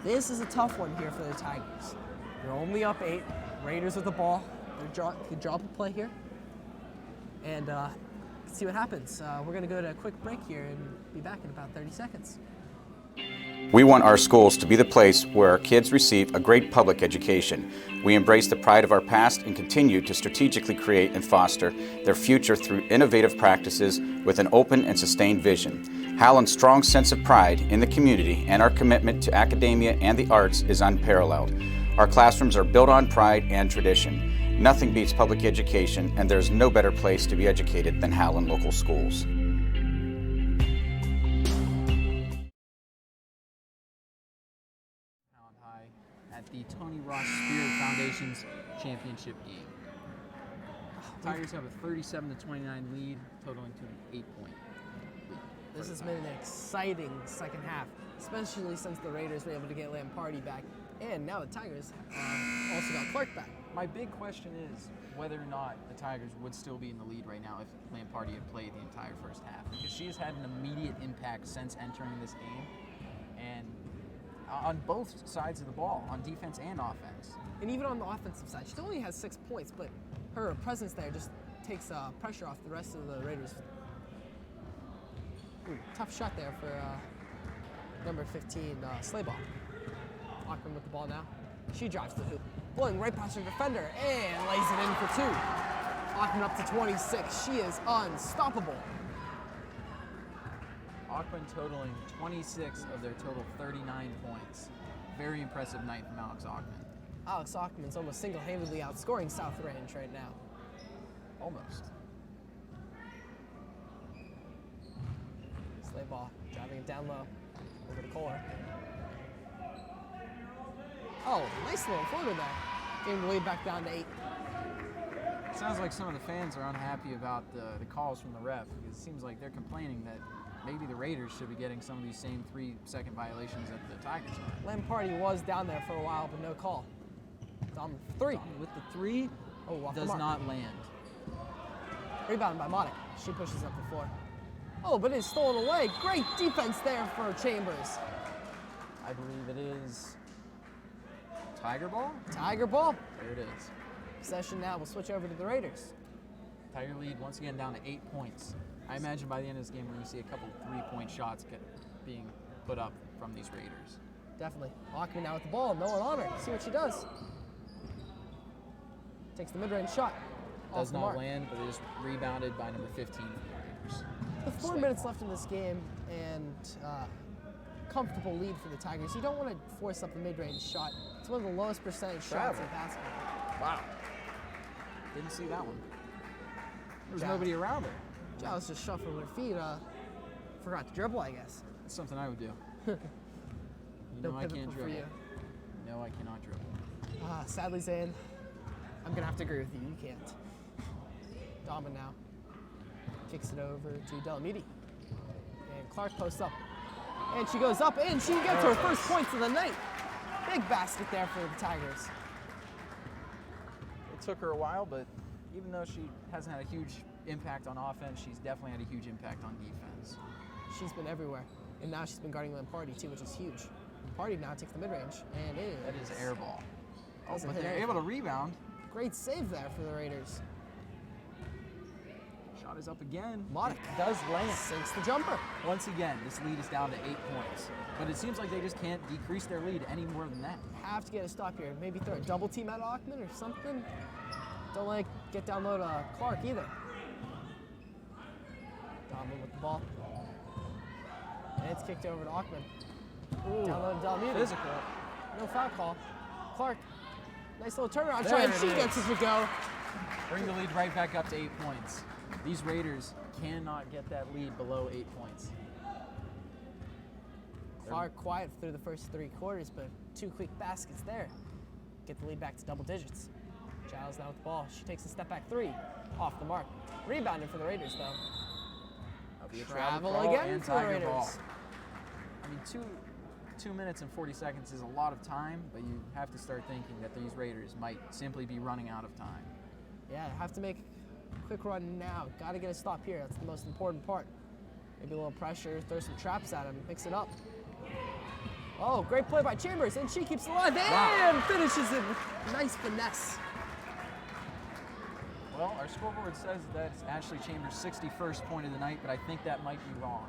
This is a tough one here for the Tigers. They're only up 8. Raiders with the ball. They could drop a play here. And see what happens. We're going to go to a quick break here and be back in about 30 seconds. We want our schools to be the place where our kids receive a great public education. We embrace the pride of our past and continue to strategically create and foster their future through innovative practices with an open and sustained vision. Howland's strong sense of pride in the community and our commitment to academia and the arts is unparalleled. Our classrooms are built on pride and tradition. Nothing beats public education, and there's no better place to be educated than Howland local schools. At the Toni Spirit Foundation's championship game. Tigers have a 37-29 lead, totaling to an 8-point lead. This has been an exciting second half, especially since the Raiders were able to get Lamparty back, and now the Tigers also got Clark back. My big question is whether or not the Tigers would still be in the lead right now if Lamparty had played the entire first half, because she has had an immediate impact since entering this game, and on both sides of the ball, on defense and offense. And even on the offensive side, she only has 6 points, but her presence there just takes pressure off the rest of the Raiders. Ooh, tough shot there for number 15, Slayball. Lockman with the ball now. She drives the hoop, blowing right past her defender, and lays it in for 2. Lockman up to 26. She is unstoppable. Auckland totaling 26 of their total 39 points. Very impressive night from Alex Auckman. Alex Auckman's almost single-handedly outscoring South Range right now. Almost. Slayball driving it down low over to Kohler. Oh, nice little floater there. Getting the lead back down to 8. It sounds like some of the fans are unhappy about the calls from the ref, because it seems like they're complaining that maybe the Raiders should be getting some of these same 3-second violations that the Tigers are. Lamparty was down there for a while, but no call. Dom 3. With the 3, does not land. Rebound by Modic. She pushes up the floor. Oh, but it's stolen away. Great defense there for Chambers. I believe it is Tiger ball? Tiger ball. There it is. Possession now. We'll switch over to the Raiders. Tiger lead once again down to 8 points. I imagine by the end of this game we're going to see a couple 3-point shots being put up from these Raiders. Definitely. Auckman now with the ball. No one on her. See what she does. Takes the mid-range shot. Does not land, but it is rebounded by number 15 for the Raiders. With 4 minutes left in this game and comfortable lead for the Tigers, you don't want to force up the mid-range shot. It's one of the lowest percentage shots in basketball. Wow. Didn't see that one. There was nobody around her. Giles just shuffled her feet. Forgot to dribble, I guess. That's something I would do. No I can't for dribble. you. No, I cannot dribble. Sadly, Zane, I'm going to have to agree with you. You can't. Dama now kicks it over to Delamiti. And Clark posts up. And she goes up, and she gets her first points of the night. Big basket there for the Tigers. It took her a while, but even though she hasn't had a huge impact on offense, she's definitely had a huge impact on defense. She's been everywhere. And now she's been guarding Lamparty too, which is huge. Lamparty now takes the mid-range, and that is air ball. Oh, Doesn't but hit they're anything. able to rebound. Great save there for the Raiders. Shot is up again. Modic does land. Sinks the jumper. Once again, this lead is down to 8 points. But it seems like they just can't decrease their lead any more than that. Have to get a stop here. Maybe throw a double team at Auckman or something. Don't let it get down low to Clark either. Donovan with the ball. And it's kicked over to Auckman. Ooh, down low to Delamiti. Physical. No foul call. Clark. Nice little turnaround There try, and it she is. gets it to go. Bring the lead right back up to 8 points. These Raiders cannot get that lead below 8 points. Clark quiet through the first 3 quarters, but 2 quick baskets there. Get the lead back to double digits. Giles now with the ball. She takes a step back 3. Off the mark. Rebounded for the Raiders, though. That'll be a Travel crawl again and for the Tiger Raiders. ball. I mean, 2 minutes and 40 seconds is a lot of time, but you have to start thinking that these Raiders might simply be running out of time. Yeah, have to make a quick run now. Got to get a stop here. That's the most important part. Maybe a little pressure, throw some traps at him, mix it up. Oh, great play by Chambers, and she keeps it alive and finishes it with nice finesse. Well, our scoreboard says that it's Ashley Chambers' 61st point of the night, but I think that might be wrong.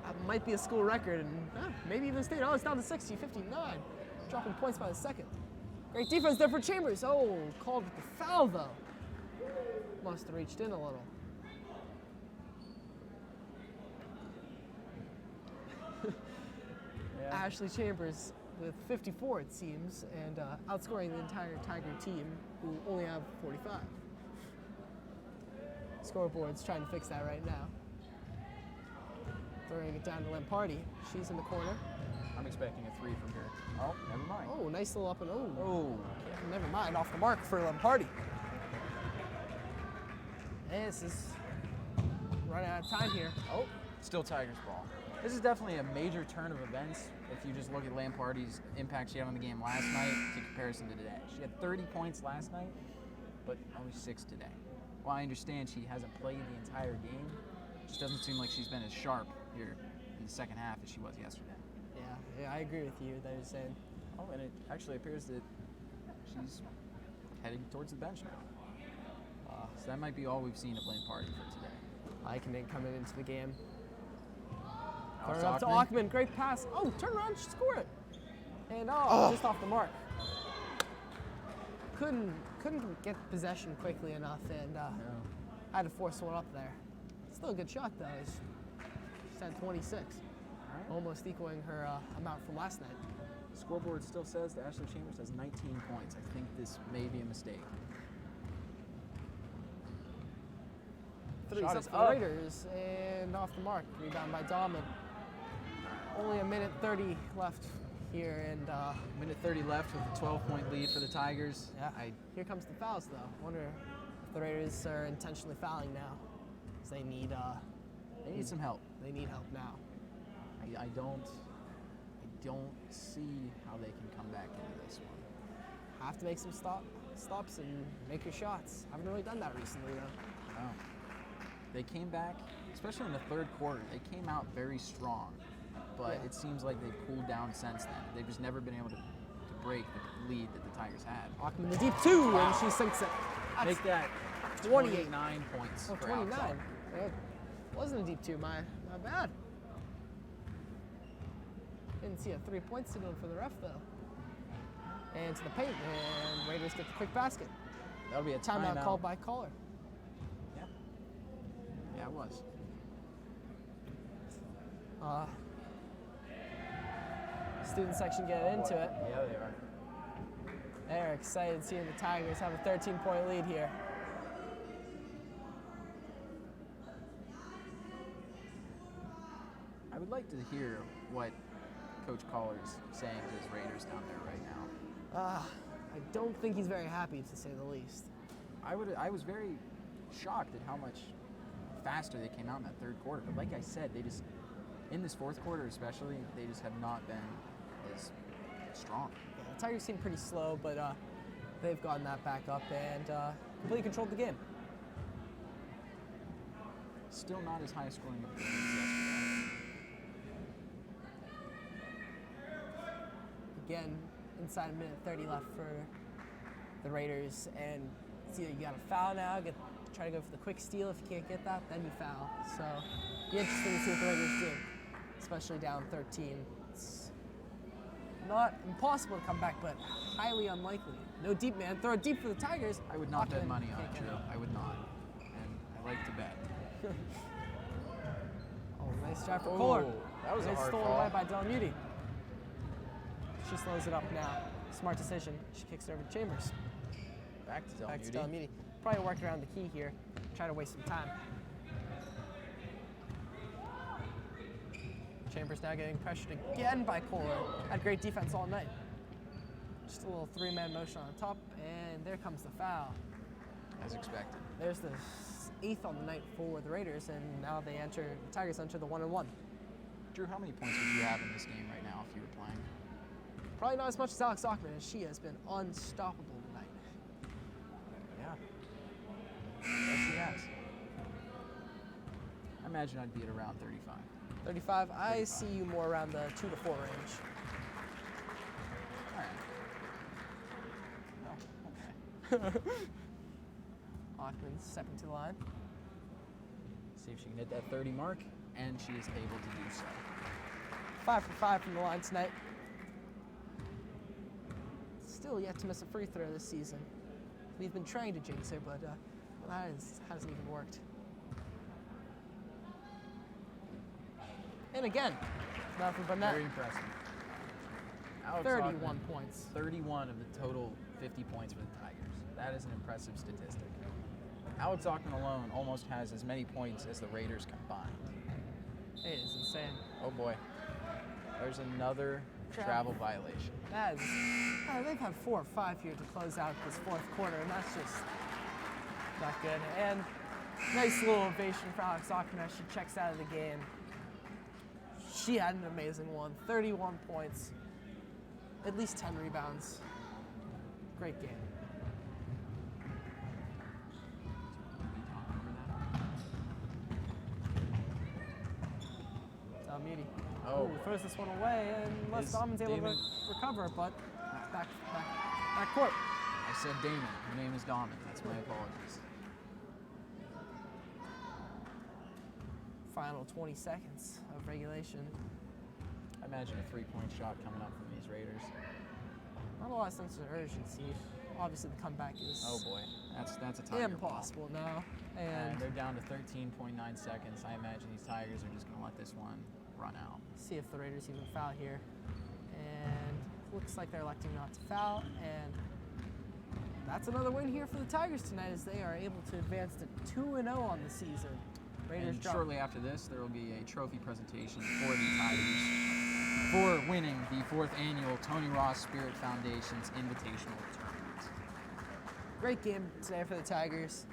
That might be a school record, and maybe even state. Oh, it's down to 60-59. Dropping points by the second. Great defense there for Chambers. Oh, called with the foul, though. Must have reached in a little. Ashley Chambers with 54, it seems, and outscoring the entire Tiger team, who only have 45. Scoreboard's trying to fix that right now. Throwing it down to Lamparty. She's in the corner. I'm expecting a 3 from her. Oh, never mind. Oh, nice little up and never mind. Off the mark for Lamparty. And this is running out of time here. Oh, still Tigers ball. This is definitely a major turn of events if you just look at Lamparty's impact she had on the game last night to comparison to today. She had 30 points last night, but only 6 today. While I understand she hasn't played the entire game, it just doesn't seem like she's been as sharp here in the second half as she was yesterday. Yeah, I agree with you. That you're saying. Oh, and it actually appears that she's heading towards the bench now. So that might be all we've seen of Lamparty for today. Eichmann coming into the game. Turn it up to Ackman. Great pass. Oh, turn around, score it. And just off the mark. Couldn't get possession quickly enough, and had to force one up there. Still a good shot though. She's had 26, almost equaling her amount from last night. Scoreboard still says that Ashley Chambers has 19 points. I think this may be a mistake. Three's up for the Raiders, and off the mark. Rebound by Dahlman. Only a minute 30 left here, and minute 30 left with a 12-point lead for the Tigers. Yeah, here comes the fouls though. Wonder if the Raiders are intentionally fouling now, because they need some help. They need help now. I don't see how they can come back into this one. Have to make some stops and make your shots. Haven't really done that recently though. No. They came back, especially in the third quarter. They came out very strong, but it seems like they've cooled down since then. They've just never been able to break the lead that the Tigers had. Ackman the deep 2, and she sinks it. Make that 29 points. Oh, 29. It wasn't a deep 2. My bad. Didn't see a 3-point signal for the ref though. And to the paint, and Raiders get the quick basket. That'll be a timeout called by caller. Yeah, it was. Student section getting into it. Yeah, they are. They're excited seeing the Tigers have a 13-point lead here. I would like to hear what Coach Coller's saying to his Raiders down there right now. I don't think he's very happy, to say the least. I was very shocked at how much faster they came out in that third quarter. But like I said, they just, in this fourth quarter especially, they just have not been as strong. Yeah, the Tigers seem pretty slow, but they've gotten that back up and completely controlled the game. Still not as high scoring as yesterday. Again, inside a minute 30 left for the Raiders, and it's either you got to foul now, try to go for the quick steal. If you can't get that, then you foul. So, be interesting to see what the Raiders do, especially down 13. It's not impossible to come back, but highly unlikely. No deep man. Throw it deep for the Tigers. I would not bet money on it, Drew. I would not. And I like to bet. Oh, nice try for Kohler. That was a hard stolen fall. away by Delmuti. She slows it up now. Smart decision. She kicks it over to Chambers. Back to Delmuti. Probably work around the key here. Try to waste some time. Chambers now getting pressured again by Kohler. Had great defense all night. Just a little 3-man motion on top, and there comes the foul. As expected. There's the 8th on the night for the Raiders, and now the Tigers enter the 1-1. Drew, how many points would you have in this game right now if you were playing? Probably not as much as Alex Ackman, as she has been unstoppable tonight. Yeah. Yes, she has. I imagine I'd be at around 35. 35? I see you more around the 2 to 4 range. All right. Oh, okay. Ackman stepping to the line. See if she can hit that 30 mark. and she is able to do so. 5 for 5 from the line tonight. Still yet to miss a free throw this season. We've been trying to jinx her, but that hasn't even worked. And again, nothing but net. Very impressive. 31 points. 31 of the total 50 points for the Tigers. That is an impressive statistic. Alex Ockman alone almost has as many points as the Raiders combined. It is insane. Oh boy. There's another travel violation. That is, they've had 4 or 5 here to close out this fourth quarter, and that's just not good. And nice little ovation for Alex Ockman as she checks out of the game. She had an amazing one. 31 points, at least 10 rebounds. Great game. Muti. Oh, throws this one away, and Les Damon's able to recover, but back court. I said Damon. Her name is Damon. That's my apologies. Final 20 seconds of regulation. I imagine a 3-point shot coming up from these Raiders. Not a lot of sense of urgency. Obviously, the comeback is. Oh boy, that's a Tiger impossible ball. now. And they're down to 13.9 seconds. I imagine these Tigers are just going to let this one run out. See if the Raiders even foul here. And looks like they're electing not to foul. And that's another win here for the Tigers tonight as they are able to advance to 2-0 on the season. Raiders and shortly after this, there will be a trophy presentation for the Tigers for winning the 4th annual Toni Ross Spirit Foundation's Invitational Tournament. Great game today for the Tigers.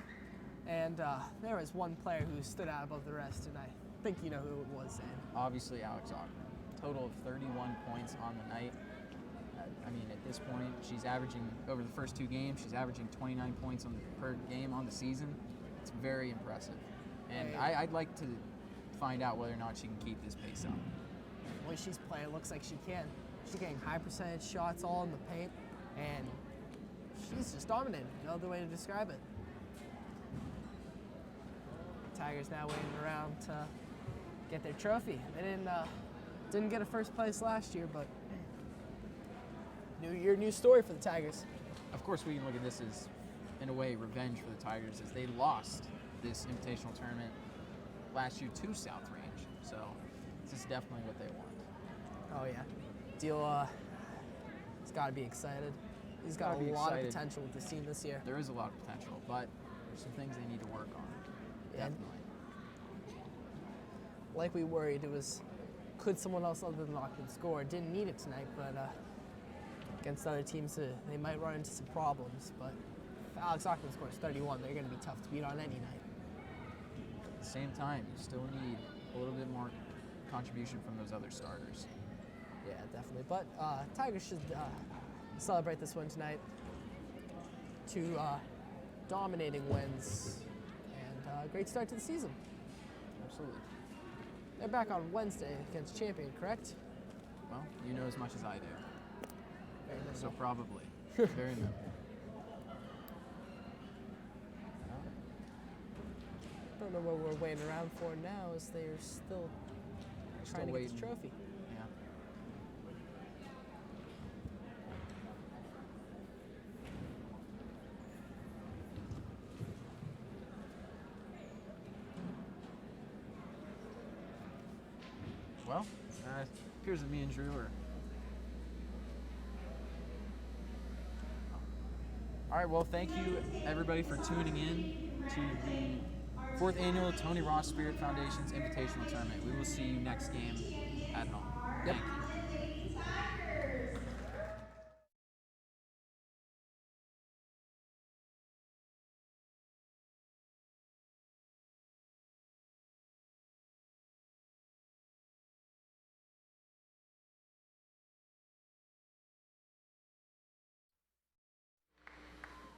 And there was one player who stood out above the rest, and I think you know who it was, Zane. Obviously, Alex Ockman. Total of 31 points on the night. I mean, at this point, she's averaging, over the first 2 games, she's averaging 29 points per game on the season. It's very impressive. And I'd like to find out whether or not she can keep this pace up. The way she's playing, it looks like she can. She's getting high percentage shots all in the paint, and she's just dominating. No other way to describe it. Tigers now waiting around to get their trophy. They didn't get a first place last year, but new year, new story for the Tigers. Of course, we can look at this as, in a way, revenge for the Tigers as they lost this invitational tournament last year to South Range. So this is definitely what they want. Oh yeah, Deal. He's got to be excited. He's got a lot of potential with this team this year. There is a lot of potential, but there's some things they need to work on. Definitely. Like we worried, it was could someone else other than Ockman score? Didn't need it tonight, but against other teams, they might run into some problems. But if Alex Ockman scores 31, they're going to be tough to beat on any night. At the same time, you still need a little bit more contribution from those other starters. Yeah, definitely. But Tigers should celebrate this win tonight. 2 dominating wins and a great start to the season. Absolutely. They're back on Wednesday against Champion, correct? Well, you know as much as I do. Very minimal. So probably. Very minimal. I don't know what we're waiting around for now, as they're still trying to get this trophy. Yeah. Well, it appears that me and Drew are. All right, well, thank you everybody for tuning in to the 4th annual Toni Ross Spirit Foundation's Invitational Tournament. We will see you next game at home. Thank you.